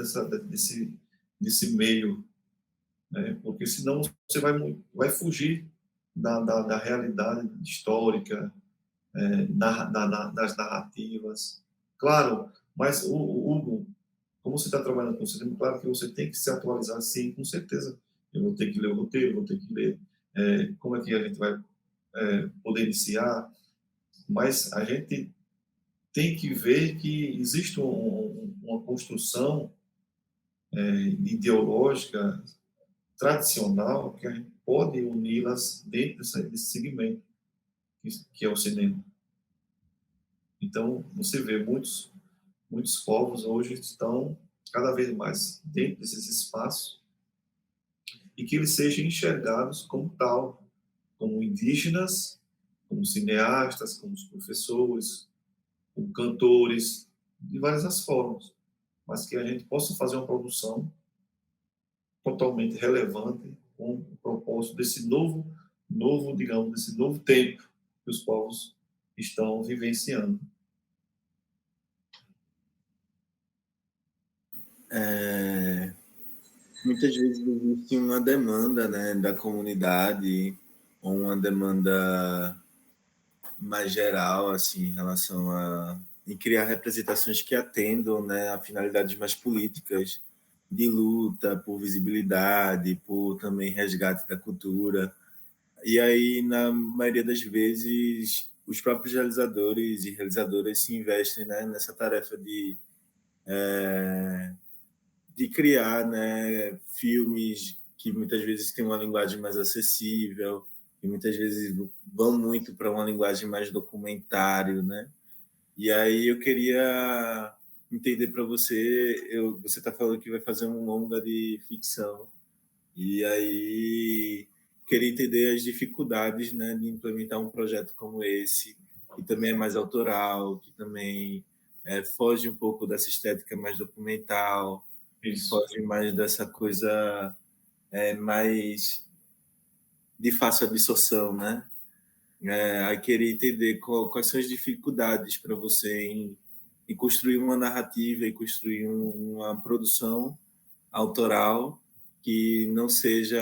desse meio, né? Porque senão você vai fugir da realidade histórica, das narrativas. Claro, mas o Hugo, como você está trabalhando com o cinema, claro que você tem que se atualizar, sim, com certeza. Eu vou ter que ler o roteiro, vou ter que ler como é que a gente vai poder iniciar, mas a gente tem que ver que existe uma construção ideológica tradicional que a gente pode uni-las dentro desse segmento que é o cinema. Então, você vê muitos povos hoje estão cada vez mais dentro desses espaços e que eles sejam enxergados como tal, como indígenas, como cineastas, como professores, como cantores, de várias formas, mas que a gente possa fazer uma produção totalmente relevante com o propósito desse digamos, desse novo tempo que os povos estão vivenciando.
Muitas vezes existe uma demanda, né, da comunidade, ou uma demanda mais geral, assim, em relação em criar representações que atendam, né, a finalidades mais políticas, de luta por visibilidade, por também resgate da cultura. E aí, na maioria das vezes, os próprios realizadores e realizadoras se investem, né, nessa tarefa de criar, né, filmes que muitas vezes têm uma linguagem mais acessível, e muitas vezes vão muito para uma linguagem mais documentário, né? E aí eu queria entender para você, você está falando que vai fazer um longa de ficção, e aí queria entender as dificuldades, né, de implementar um projeto como esse, que também é mais autoral, que também foge um pouco dessa estética mais documental, que foge mais dessa coisa mais de fácil absorção, né? Aí queria entender quais são as dificuldades para você em construir uma narrativa e construir uma produção autoral que não seja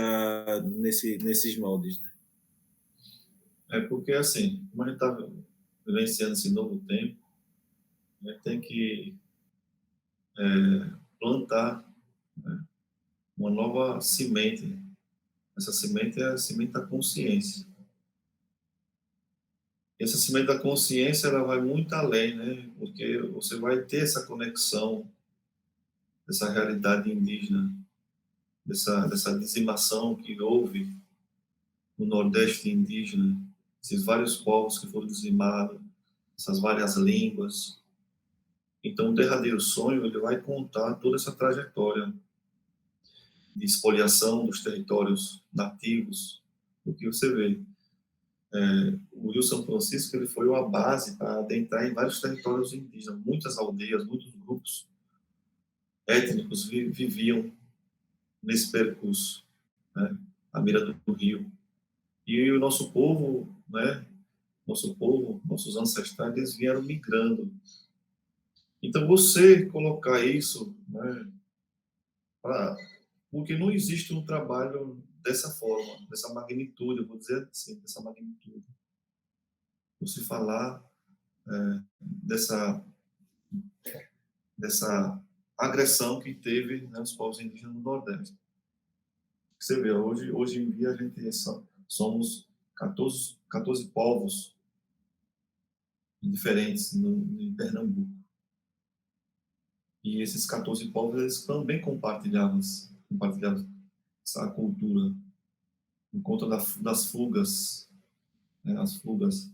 nesses moldes, né?
Porque, assim, como a gente está vivenciando esse novo tempo, a gente tem que plantar, né, uma nova semente. Essa semente é a semente da consciência. E essa semente da consciência, ela vai muito além, né? Porque você vai ter essa conexão dessa realidade indígena, dessa dizimação que houve no Nordeste indígena, esses vários povos que foram dizimados, essas várias línguas. Então, o derradeiro sonho, ele vai contar toda essa trajetória de espoliação dos territórios nativos, porque você vê, o Rio São Francisco ele foi uma base para adentrar em vários territórios indígenas, muitas aldeias, muitos grupos étnicos viviam nesse percurso, né, à beira do rio. E o nosso povo, né? Nosso povo, nossos ancestrais, eles vieram migrando. Então, você colocar isso, né? Porque não existe um trabalho dessa forma, dessa magnitude, eu vou dizer assim, dessa magnitude. Você falar dessa agressão que teve, né, os povos indígenas no Nordeste. Você vê, hoje em dia a gente somos 14 povos diferentes em Pernambuco. E esses 14 povos, eles também compartilhavam essa cultura, por conta das fugas, né, as fugas.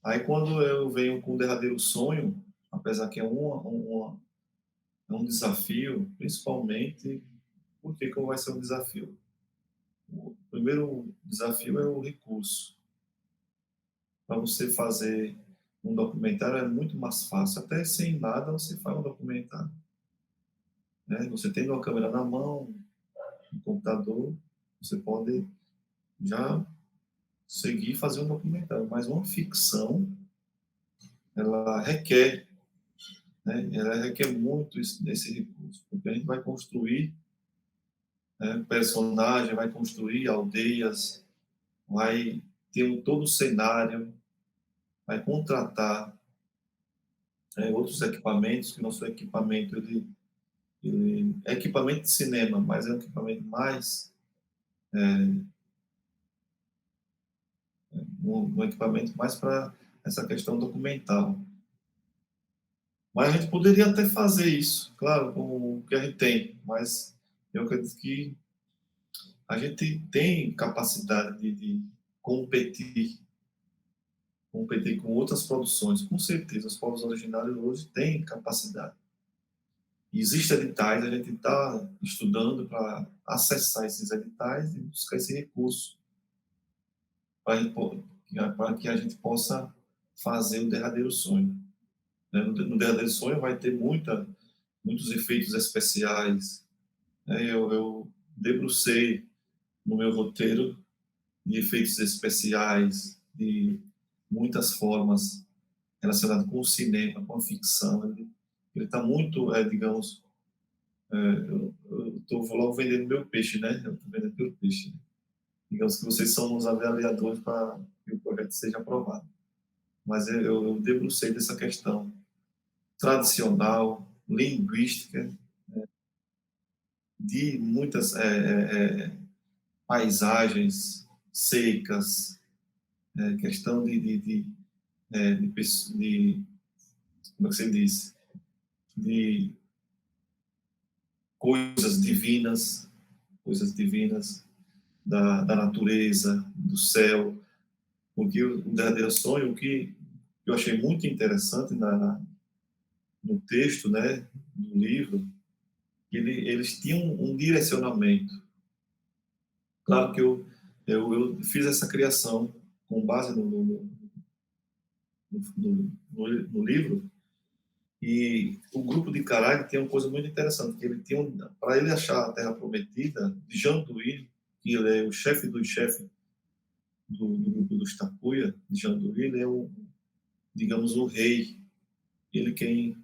Aí, quando eu venho com o derradeiro sonho, apesar que é um desafio, principalmente, por que vai ser um desafio? O primeiro desafio é o recurso. Para você fazer um documentário é muito mais fácil, até sem nada você faz um documentário. Né? Você tendo uma câmera na mão, um computador, você pode já seguir e fazer um documentário. Mas uma ficção, ela requer, né? Ela requer muito esse recurso, porque a gente vai construir, né, personagem, vai construir aldeias, vai ter todo o cenário, vai contratar outros equipamentos, que nosso equipamento ele é equipamento de cinema, mas é um equipamento mais um equipamento mais para essa questão documental. Mas a gente poderia até fazer isso, claro, com o que a gente tem, mas eu acredito que a gente tem capacidade de competir com outras produções, com certeza. Os povos originários hoje têm capacidade. Existem editais, a gente está estudando para acessar esses editais e buscar esse recurso para que a gente possa fazer o derradeiro sonho. No derradeiro sonho vai ter muitos efeitos especiais. Eu debrucei no meu roteiro de efeitos especiais, de muitas formas relacionadas com o cinema, com a ficção. Ele está muito, digamos, eu vou logo vendendo meu peixe, né? Eu estou vendendo meu peixe. Digamos que vocês são os avaliadores para que o projeto seja aprovado. Mas eu debrucei dessa questão tradicional, linguística, de muitas paisagens secas, questão de como é que se diz? De coisas divinas da natureza, do céu, porque o verdadeiro sonho, o que eu achei muito interessante no texto, né, do livro, eles tinham um direcionamento. Claro que eu fiz essa criação com base no livro, e o grupo de Caralho tem uma coisa muito interessante, que ele tinha, para ele achar a Terra Prometida, de Janduí, que ele é o chefe dos chefes do grupo dos Tapuia, de Janduí, ele é digamos, o rei, ele quem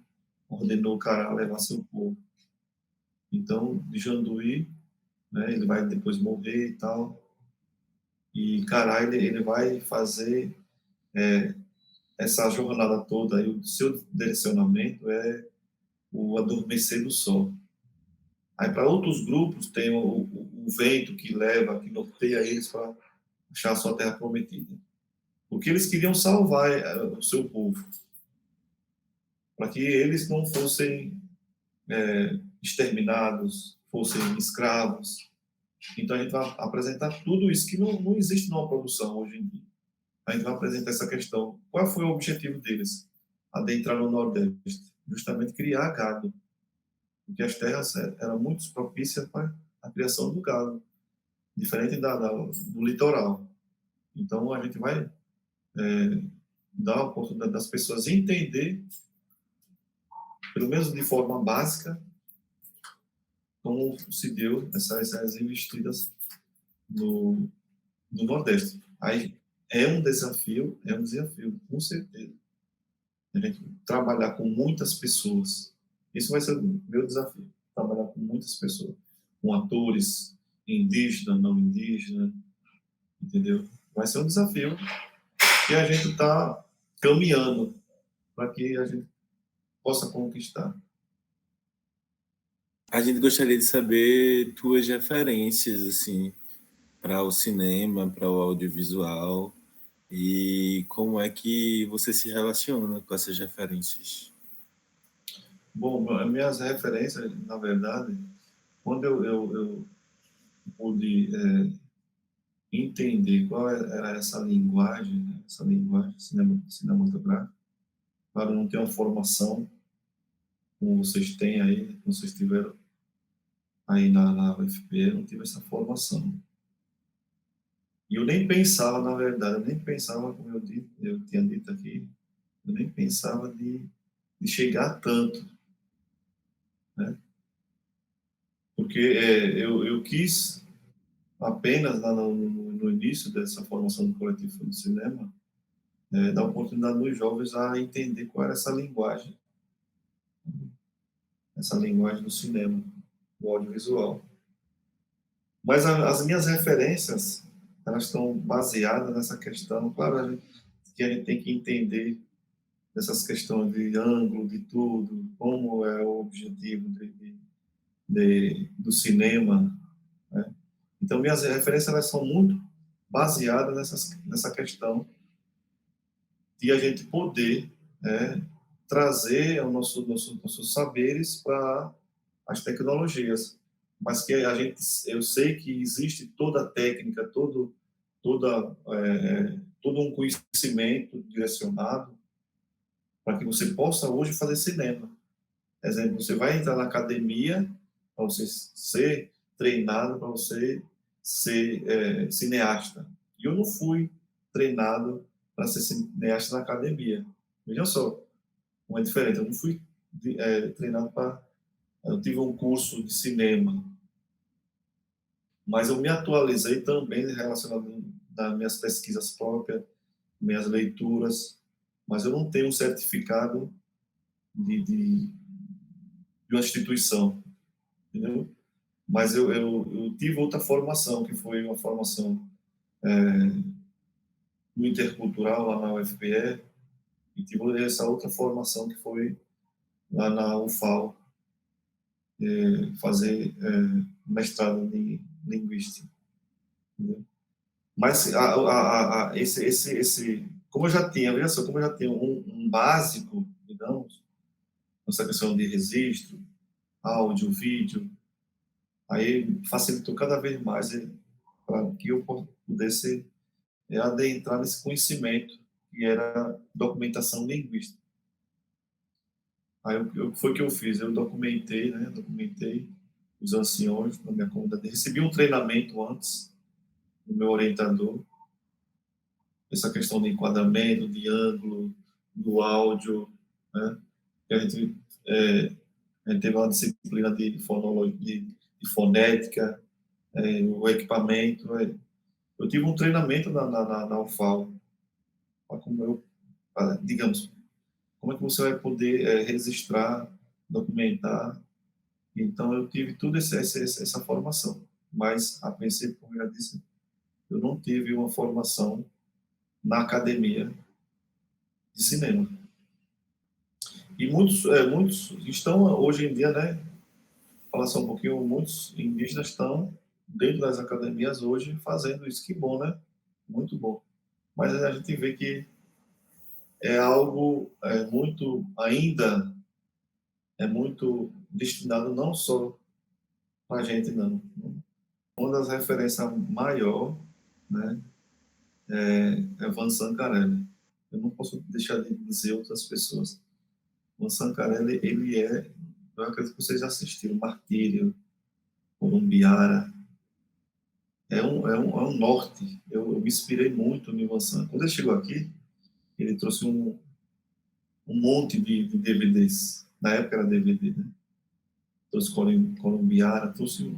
ordenou o Cará levar seu povo. Então, de Janduí, né, ele vai depois morrer e tal, e Cará, ele vai fazer essa jornada toda, e o seu direcionamento é o adormecer do sol. Aí, para outros grupos, tem o vento que leva, que norteia eles para achar a sua terra prometida. Porque eles queriam salvar o seu povo, para que eles não fossem exterminados, fossem escravos. Então, a gente vai apresentar tudo isso que não existe numa produção hoje em dia. A gente vai apresentar essa questão. Qual foi o objetivo deles? Adentrar no Nordeste. Justamente criar gado. Porque as terras eram muito propícias para a criação do gado. Diferente do litoral. Então, a gente vai dar a oportunidade das pessoas entender, pelo menos de forma básica, como se deu essas investidas no do Nordeste. Aí é um desafio, com certeza. A gente trabalhar com muitas pessoas. Isso vai ser o meu desafio, trabalhar com muitas pessoas, com atores indígenas, não indígenas, entendeu? Vai ser um desafio que a gente está caminhando para que a gente possa conquistar.
A gente gostaria de saber tuas referências, assim, para o cinema, para o audiovisual, e como é que você se relaciona com essas referências.
Bom, as minhas referências, na verdade, quando eu pude entender qual era essa linguagem, né? Essa linguagem cinematográfica, para não ter uma formação como vocês têm aí, como vocês tiveram aí na UFPE, eu não tive essa formação. E eu nem pensava, na verdade, eu nem pensava, como eu tinha dito aqui, eu nem pensava de chegar tanto, né? Porque eu quis apenas no início dessa formação do coletivo do cinema, dar oportunidade nos jovens a entender qual era essa linguagem do cinema, do audiovisual. Mas as minhas referências, elas estão baseadas nessa questão, claro, que a gente tem que entender essas questões de ângulo, de tudo, como é o objetivo do cinema, né? Então, minhas referências elas são muito baseadas nessa questão de a gente poder trazer nossos saberes para as tecnologias, mas que eu sei que existe toda a técnica, todo um conhecimento direcionado para que você possa hoje fazer cinema. Por exemplo, você vai entrar na academia para você ser treinado, para você ser cineasta. E eu não fui treinado para ser cineasta na academia. Veja só, como é diferente. Eu não fui treinado para... Eu tive um curso de cinema, mas eu me atualizei também relacionado às minhas pesquisas próprias, minhas leituras, mas eu não tenho um certificado de uma instituição, entendeu? Mas eu tive outra formação, que foi uma formação intercultural lá na UFPE, e tive essa outra formação que foi lá na UFAL, fazer mestrado em linguística, entendeu? Mas como eu já tinha, veja só, como eu já tinha um básico, digamos, essa questão de registro, áudio, vídeo, aí facilitou cada vez mais para que eu pudesse adentrar nesse conhecimento que era documentação linguística. Aí foi o que eu fiz, eu documentei os anciões na minha comunidade, recebi um treinamento antes do meu orientador, essa questão de enquadramento, de ângulo, do áudio, né? A gente teve uma disciplina de fonologia, de fonética, o equipamento. Eu tive um treinamento na UFAL, digamos, como é que você vai poder registrar, documentar. Então, eu tive toda essa formação. Mas, a princípio, como eu já disse, eu não tive uma formação na academia de cinema. E muitos estão, hoje em dia, né, falar só um pouquinho, muitos indígenas estão dentro das academias hoje fazendo isso. Que bom, né? Muito bom. Mas a gente vê que é algo ainda é muito destinado não só para a gente, não. Uma das referências maior, né, é Van Sancarelli. Eu não posso deixar de dizer outras pessoas. Van Sancarelli, eu acredito que vocês já assistiram, Martírio, Columbiara. É um norte. Eu me inspirei muito no Van San. Quando ele chegou aqui, ele trouxe um monte de DVDs. Na época era DVD, né? Trouxe Columbiara, trouxe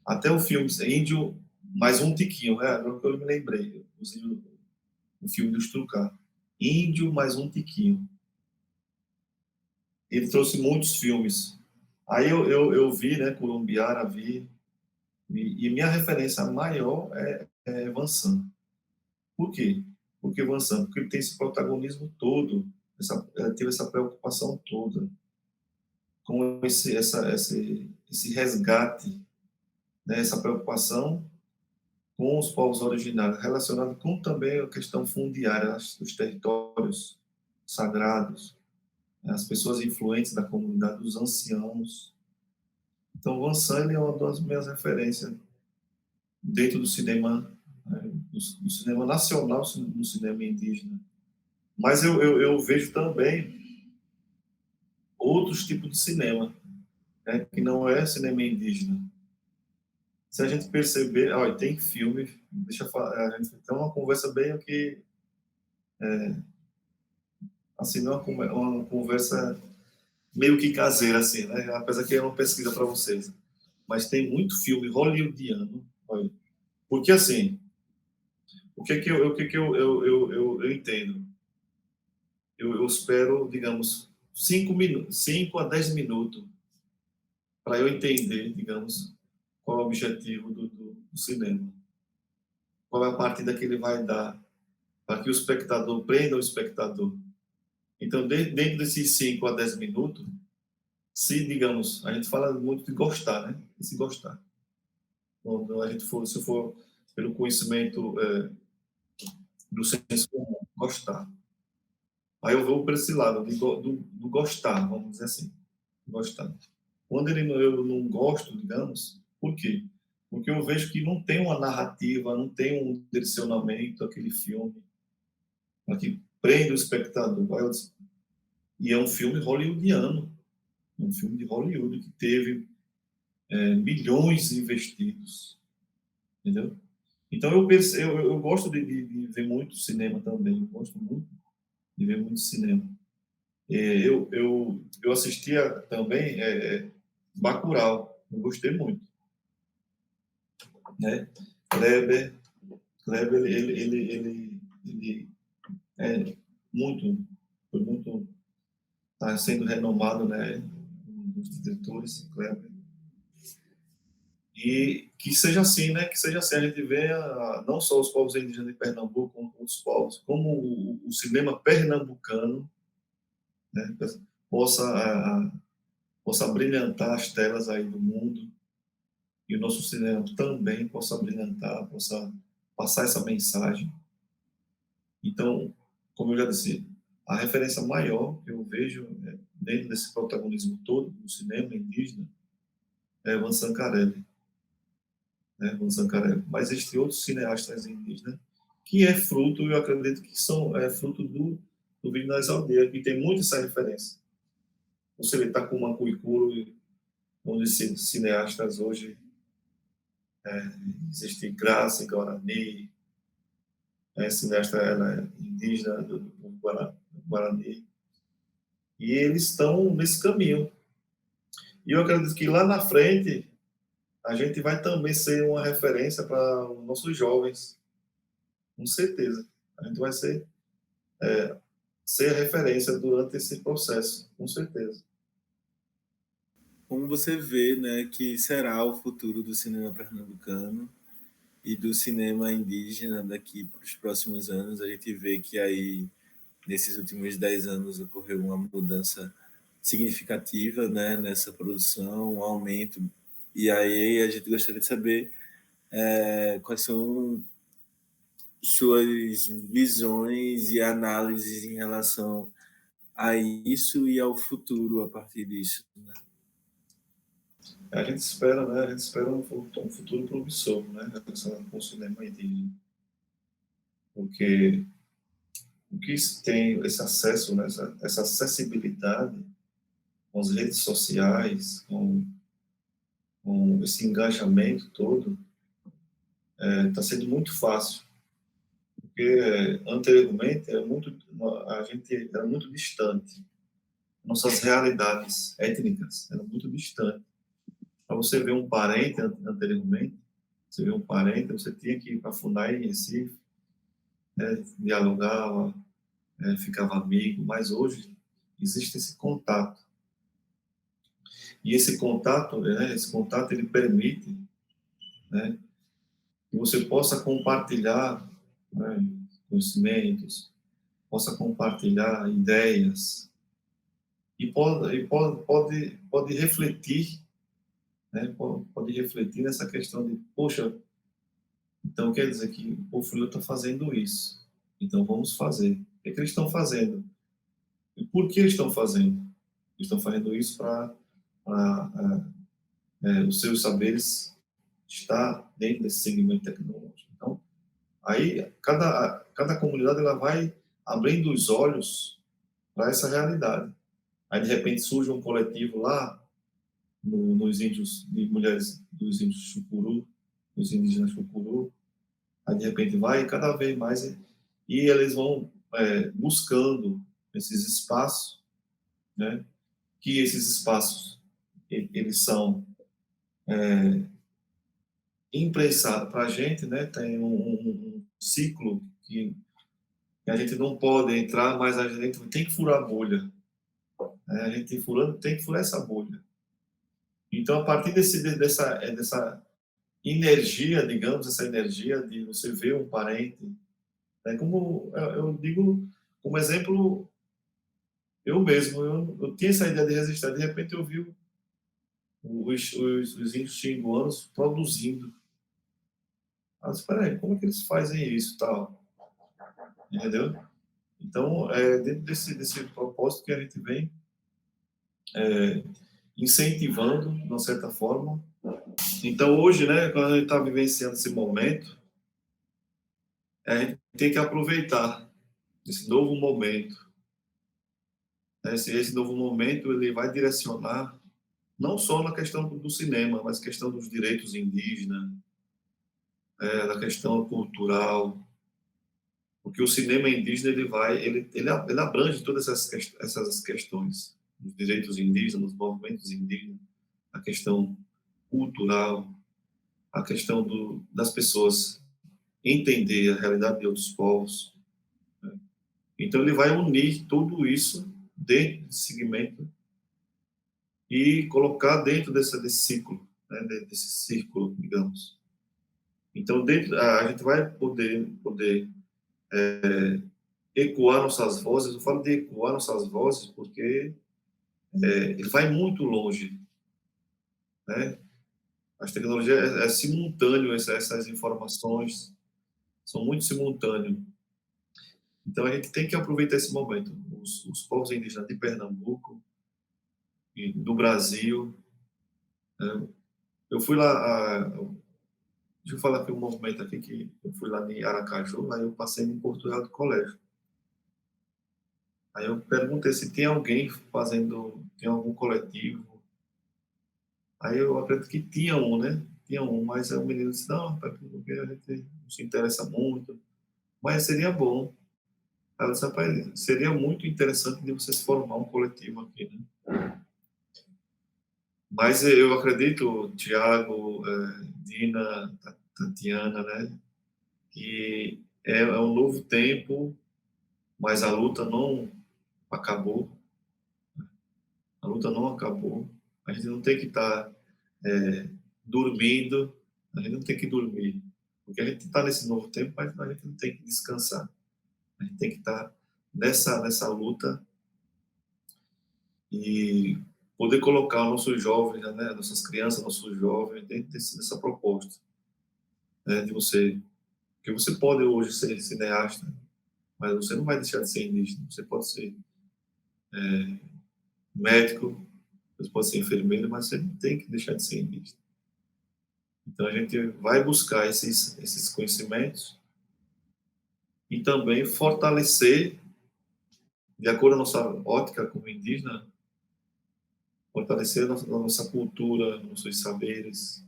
até o filme Índio mais um tiquinho, agora que eu me lembrei, eu usei o filme do Stuka. Índio mais um tiquinho. Ele trouxe muitos filmes. Aí eu vi, né, Colombiara, vi, e minha referência maior é Van Sant. Por quê? Porque Van Sant, porque ele tem esse protagonismo todo, teve essa preocupação toda com esse resgate, né, essa preocupação com os povos originários, relacionado com também a questão fundiária, dos territórios sagrados, né, as pessoas influentes da comunidade, os anciãos. Então, Van Sant é uma das minhas referências dentro do cinema, né, do cinema nacional, do cinema indígena. Mas eu vejo também outros tipos de cinema, né, que não é cinema indígena. Se a gente perceber, olha, tem filme, deixa eu falar, a gente tem uma conversa bem aqui, assim, não é uma conversa meio que caseira, assim, né? Apesar que é uma pesquisa para vocês. Mas tem muito filme hollywoodiano, olha, porque assim, o que que eu entendo? Eu espero, digamos, 5 a 10 minutos para eu entender, digamos, qual é o objetivo do cinema. Qual é a partida que ele vai dar para que o espectador prenda o espectador. Então, dentro desses 5 a 10 minutos, se, digamos, a gente fala muito de gostar, né? E se gostar. Quando a gente for, se for pelo conhecimento do senso comum, gostar. Aí eu vou para esse lado, do gostar, vamos dizer assim. Gostar. Quando eu não gosto, digamos, por quê? Porque eu vejo que não tem uma narrativa, não tem um direcionamento aquele filme, que prende o espectador. E é um filme hollywoodiano, um filme de Hollywood que teve milhões investidos, entendeu? Então eu gosto de ver muito cinema também, eu gosto muito de ver muito cinema. Eu assistia também Bacurau, eu gostei muito, né? Kleber, ele é muito, foi muito, está sendo renomado, né? Um dos diretores, Kleber. E que seja assim, né? Que seja assim, a gente vê não só os povos indígenas de Pernambuco, como outros povos, como o cinema pernambucano, né? Possa brilhantar as telas aí do mundo, e o nosso cinema também possa brilhantar, possa passar essa mensagem. Então, como eu já disse, a referência maior que eu vejo dentro desse protagonismo todo do cinema indígena é Van Sancarelli, né? Van Sancarelli. Mas existem outros cineastas indígenas que é fruto, eu acredito que é fruto do Vídeo das Aldeias, que tem muito essa referência. Você vê Takuma Cuicuro, onde cineastas hoje existe Graça Guarani, cineasta indígena do Guarani, e eles estão nesse caminho. E eu acredito que lá na frente a gente vai também ser uma referência para os nossos jovens, com certeza. A gente vai ser referência durante esse processo, com certeza.
Como você vê, né, que será o futuro do cinema pernambucano e do cinema indígena daqui para os próximos anos? A gente vê que aí, nesses últimos 10 anos, ocorreu uma mudança significativa, né, nessa produção, um aumento. E aí a gente gostaria de saber quais são suas visões e análises em relação a isso e ao futuro a partir disso, né?
A gente espera, né? A gente espera um futuro promissor, né? Com o cinema indígena. Porque o que tem esse acesso, né? Essa acessibilidade com as redes sociais, com esse engajamento todo, está sendo muito fácil. Porque anteriormente a gente era muito distante. Nossas realidades étnicas eram muito distantes. Para você ver um parente anteriormente, Você vê um parente, você tinha que ir para Funai, em Recife, né, dialogava, ficava amigo, mas hoje existe esse contato. E esse contato ele permite, né, que você possa compartilhar, né, conhecimentos, possa compartilhar ideias e pode refletir, né, pode refletir nessa questão de, poxa, então quer dizer que o Fluio está fazendo isso, então vamos fazer. O que eles estão fazendo? E por que eles estão fazendo? Eles estão fazendo isso para os seus saberes estar dentro desse segmento tecnológico. Então, aí cada comunidade ela vai abrindo os olhos para essa realidade. Aí de repente surge um coletivo lá nos índios de mulheres dos índios Chucuru, dos indígenas Chucuru. Aí de repente vai cada vez mais e eles vão buscando esses espaços, né? Que esses espaços eles são imprensados para a gente, né? Tem um ciclo que a gente não pode entrar, mas a gente tem que furar a bolha. Né? A gente tem que furar essa bolha. Então, a partir dessa energia, digamos, essa energia de você ver um parente, né? Como eu digo, como exemplo, eu mesmo, eu tinha essa ideia de resistir, de repente eu vi os índios xinguanos produzindo. Ah, espera aí, como é que eles fazem isso, tal? Entendeu? Então, dentro desse propósito que a gente vem incentivando, de uma certa forma. Então, hoje, né, quando a gente está vivenciando esse momento, a gente tem que aproveitar esse novo momento. Esse novo momento ele vai direcionar não só na questão do cinema, mas questão dos direitos indígenas, da questão cultural, porque o cinema indígena ele abrange todas essas questões, os direitos indígenas, os movimentos indígenas, a questão cultural, a questão das pessoas entender a realidade de outros povos. Né? Então ele vai unir tudo isso dentro desse segmento e colocar dentro desse ciclo, né? Desse círculo, digamos. Então a gente vai poder ecoar nossas vozes. Eu falo de ecoar nossas vozes porque ele vai muito longe, né? As tecnologias é simultâneo, essas informações são muito simultâneas. Então a gente tem que aproveitar esse momento. Os povos indígenas de Pernambuco e do Brasil. Né? Eu fui lá, deixa eu falar aqui um movimento aqui que eu fui lá em Aracaju, aí eu passei em Porto Real do Colégio. Aí eu perguntei se tem alguém tem algum coletivo. Aí eu acredito que tinha um, né? Tinha um, mas aí o menino disse, não, porque a gente não se interessa muito, mas seria bom. Aí eu disse, rapaz, seria muito interessante de vocês formar um coletivo aqui, né? Mas eu acredito, Tiago, Dina, Tatiana, né? Que é um novo tempo, mas a luta não acabou. A luta não acabou. A gente não tem que estar dormindo, a gente não tem que dormir, porque a gente está nesse novo tempo, mas a gente não tem que descansar. A gente tem que estar nessa luta e poder colocar nossos jovens, né, nossas crianças, nossos jovens dentro dessa proposta, né, de você, que você pode hoje ser cineasta, mas você não vai deixar de ser indígena. Você pode ser médico, você pode ser enfermeiro, mas você não tem que deixar de ser indígena. Então a gente vai buscar esses conhecimentos e também fortalecer, de acordo com a nossa ótica como indígena, fortalecer a nossa cultura, nossos saberes,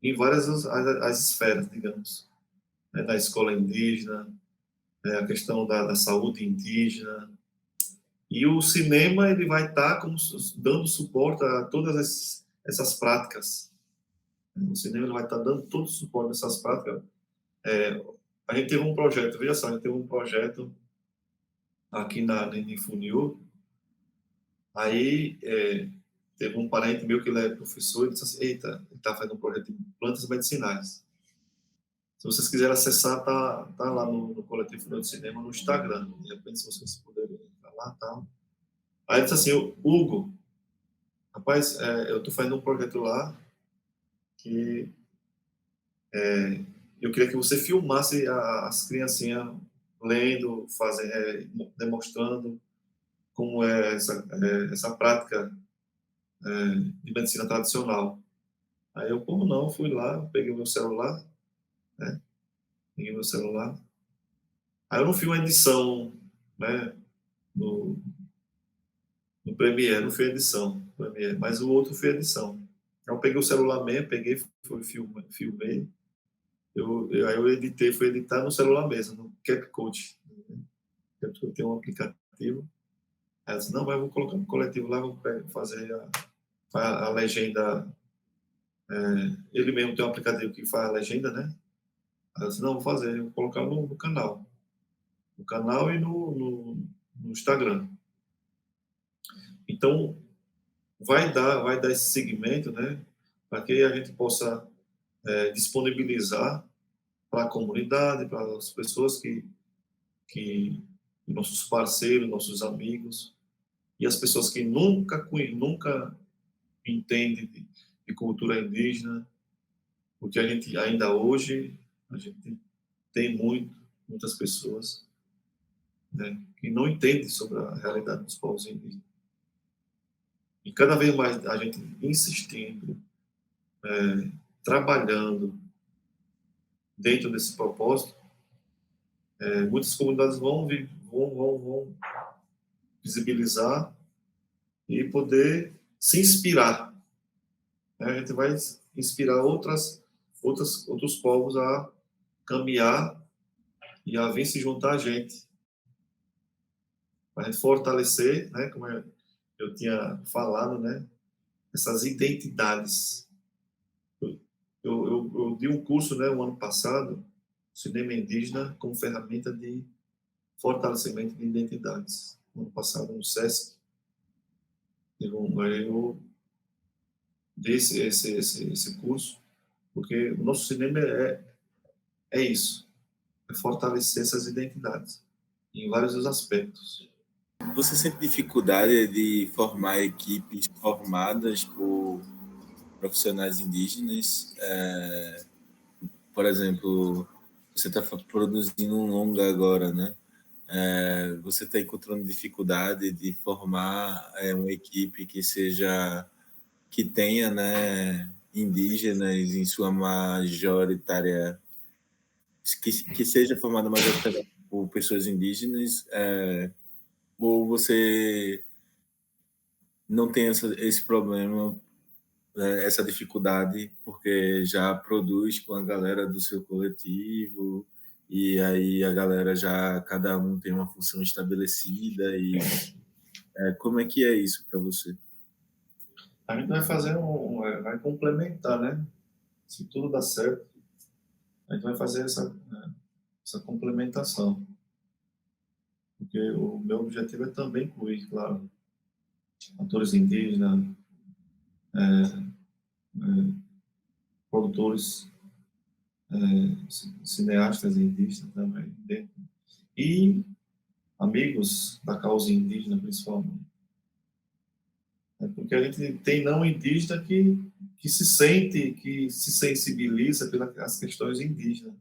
em várias as esferas, digamos. Né? Na escola indígena, né? A questão da saúde indígena. E o cinema ele vai estar como dando suporte a todas essas práticas. O cinema ele vai estar dando todo o suporte nessas práticas. A gente teve um projeto, veja só, a gente teve um projeto aqui em Funil, aí teve um parente meu que ele é professor e disse assim, eita, ele está fazendo um projeto de plantas medicinais. Se vocês quiserem acessar, tá lá no Coletivo Funil de Cinema, no Instagram. De repente, se vocês puderem entrar lá, tá. Aí ele disse assim, Hugo, rapaz, eu estou fazendo um projeto lá que eu queria que você filmasse as criancinhas lendo, demonstrando como é essa prática de medicina tradicional. Aí eu, como não, fui lá, peguei o meu celular, né? Peguei meu celular. Aí eu não fiz uma edição, né? No Premiere, não fui edição, Premiere, mas o outro foi edição. Aí eu peguei o celular mesmo, filmei. Aí eu editei, fui editar no celular mesmo, no CapCut. Eu tenho um aplicativo. Aí eu disse, não, mas eu vou colocar no coletivo lá, vou fazer a legenda. Ele mesmo tem um aplicativo que faz a legenda, né? Aí eu disse, não, vou fazer, vou colocar no canal. No canal e no Instagram. Então, vai dar esse segmento, né? Para que a gente possa disponibilizar para a comunidade, para as pessoas que nossos parceiros, nossos amigos, e as pessoas que nunca entendem de cultura indígena, porque a gente ainda hoje, a gente tem muitas pessoas, né, que não entendem sobre a realidade dos povos indígenas. E cada vez mais a gente insistindo, trabalhando dentro desse propósito, muitas comunidades vão visibilizar e poder se inspirar, né? A gente vai inspirar outros povos a caminhar e a vir se juntar a gente, para a gente fortalecer, né? Como eu tinha falado, né? Essas identidades. Eu dei um curso, né? O ano passado, cinema indígena como ferramenta de fortalecimento de identidades. No ano passado, no SESC, eu dei esse curso, porque o nosso cinema é isso, é fortalecer essas identidades, em vários dos aspectos.
Você sente dificuldade de formar equipes formadas por profissionais indígenas? Por exemplo, você está produzindo um longa agora, né? Você está encontrando dificuldade de formar uma equipe que tenha, né, indígenas em sua majoritária, que seja formada majoritariamente por pessoas indígenas, ou você não tem esse problema, né, essa dificuldade, porque já produz com a galera do seu coletivo, e aí a galera já, cada um tem uma função estabelecida, e como é que é isso para você?
A gente vai fazer vai complementar, né? Se tudo dá certo, a gente vai fazer essa complementação. Porque o meu objetivo é também incluir, claro, atores indígenas, produtores, cineastas indígenas também, dentro. E amigos da causa indígena, principalmente. Porque a gente tem não indígena que se sente, que se sensibiliza pelas questões indígenas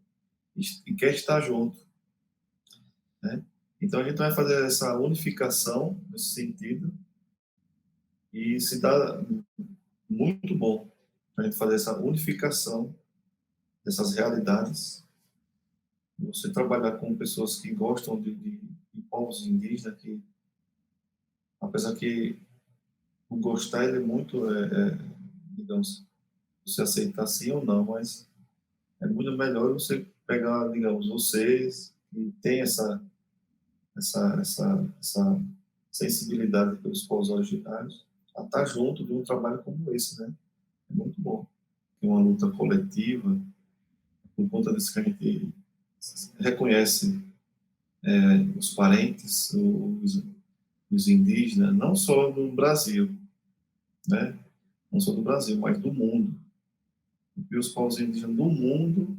e quer estar junto, né? Então a gente vai fazer essa unificação nesse sentido e se dá muito bom a gente fazer essa unificação dessas realidades. Você trabalhar com pessoas que gostam de povos indígenas, que apesar que o gostar ele é muito, digamos, você aceitar sim ou não, mas é muito melhor você pegar, digamos, vocês que tem essa sensibilidade pelos povos originários a estar junto de um trabalho como esse, né? É muito bom. e uma luta coletiva, por conta disso que a gente reconhece os parentes, os indígenas, não só do Brasil, né? Não só do Brasil, mas do mundo. Porque os povos indígenas do mundo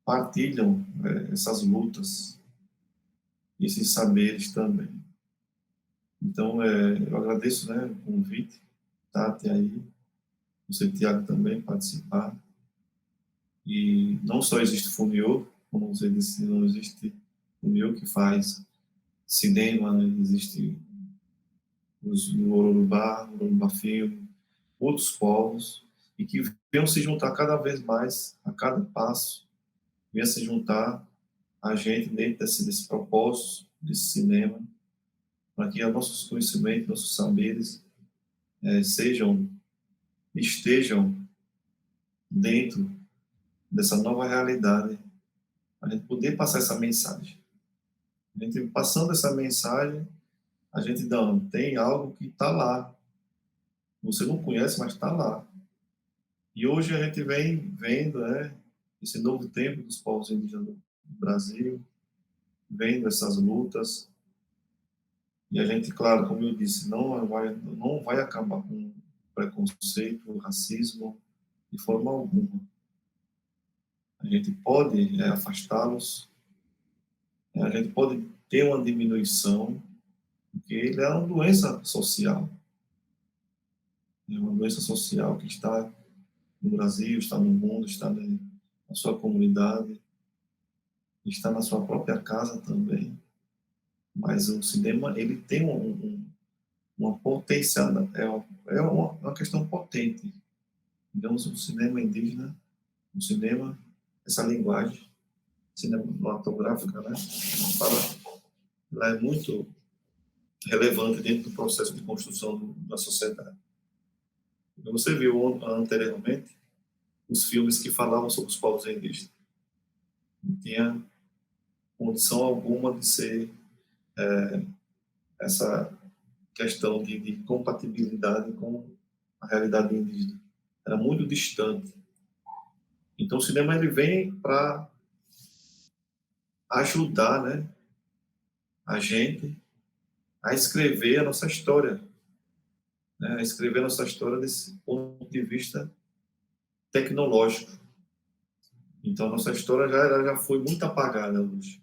partilham essas lutas, esses saberes também. Então, eu agradeço, né, o convite, Tati aí, você, Tiago, também participar. E não só existe FUNIO, como você disse, não existe FUNIO que faz cinema, né? Existe o Urubá Filme, outros povos, e que venham se juntar cada vez mais, a cada passo, venham se juntar a gente dentro desse propósito, desse cinema, para que nossos conhecimentos, nossos saberes estejam dentro dessa nova realidade, a gente poder passar essa mensagem. A gente passando essa mensagem, a gente não tem algo que está lá. Você não conhece, mas está lá. E hoje a gente vem vendo, esse novo tempo dos povos indígenas do Brasil, vendo essas lutas. E a gente, claro, como eu disse, não vai acabar com preconceito, racismo, de forma alguma. A gente pode afastá-los, a gente pode ter uma diminuição, porque ele é uma doença social. É uma doença social que está no Brasil, está no mundo, está na sua comunidade, está na sua própria casa também. Mas o cinema, ele tem uma potência, é uma questão potente. Digamos, o cinema indígena, o cinema, essa linguagem cinematográfica, né, ela é muito relevante dentro do processo de construção da sociedade. Você viu anteriormente os filmes que falavam sobre os povos indígenas. Não tinha condição alguma de ser essa questão de compatibilidade com a realidade indígena. Era muito distante. Então o cinema ele vem para ajudar, né, a gente a escrever a nossa história, né, a escrever a nossa história desse ponto de vista tecnológico. Então a nossa história já foi muito apagada hoje,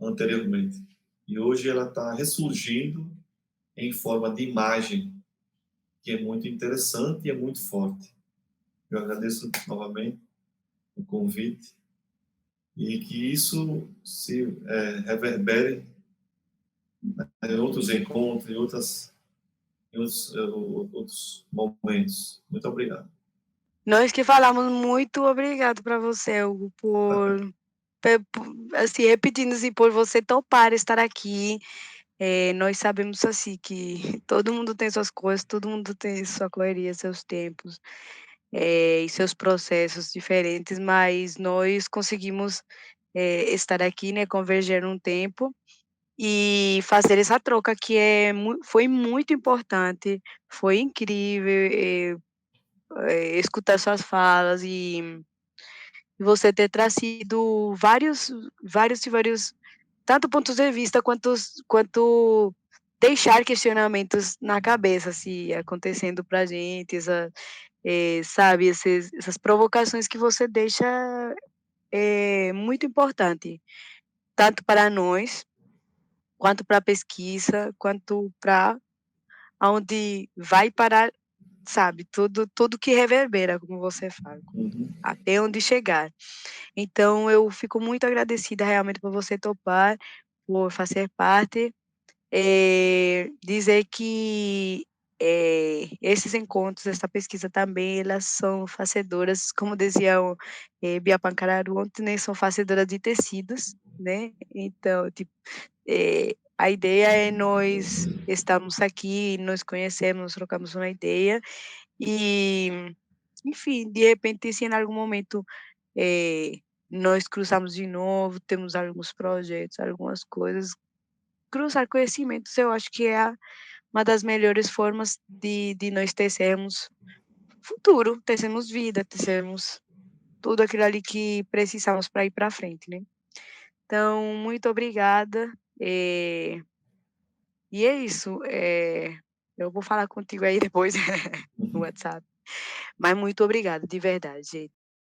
anteriormente. E hoje ela está ressurgindo em forma de imagem, que é muito interessante e é muito forte. Eu agradeço novamente o convite e que isso se reverbere em outros encontros, outros momentos. Muito obrigado.
Nós que falamos muito obrigado para você, Hugo, assim, repetindo assim, por você topar estar aqui. Nós sabemos assim que todo mundo tem suas coisas, todo mundo tem sua correria, seus tempos, e seus processos diferentes, mas nós conseguimos estar aqui, né, converger um tempo e fazer essa troca que foi muito importante, foi incrível, escutar suas falas e você ter trazido vários tanto pontos de vista quanto deixar questionamentos na cabeça, assim, acontecendo pra gente, sabe, essas provocações que você deixa é muito importante, tanto para nós, quanto para a pesquisa, quanto para aonde vai parar, sabe, tudo que reverbera, como você fala,
Uhum.
até onde chegar. Então eu fico muito agradecida realmente por você topar, por fazer parte. Dizer que esses encontros, essa pesquisa também, elas são facedoras, como dizia o Bia Pancararu ontem, né, são facedoras de tecidos, né? Então, tipo, a ideia é nós estamos aqui, nos conhecemos, trocamos uma ideia e, enfim, de repente, se em algum momento nós cruzamos de novo, temos alguns projetos, algumas coisas, cruzar conhecimentos, eu acho que é uma das melhores formas de nós tecermos futuro, tecemos vida, tecemos tudo aquilo ali que precisamos para ir para frente, né. Então, muito obrigada, e é isso, eu vou falar contigo aí depois no WhatsApp, mas muito obrigada, de verdade.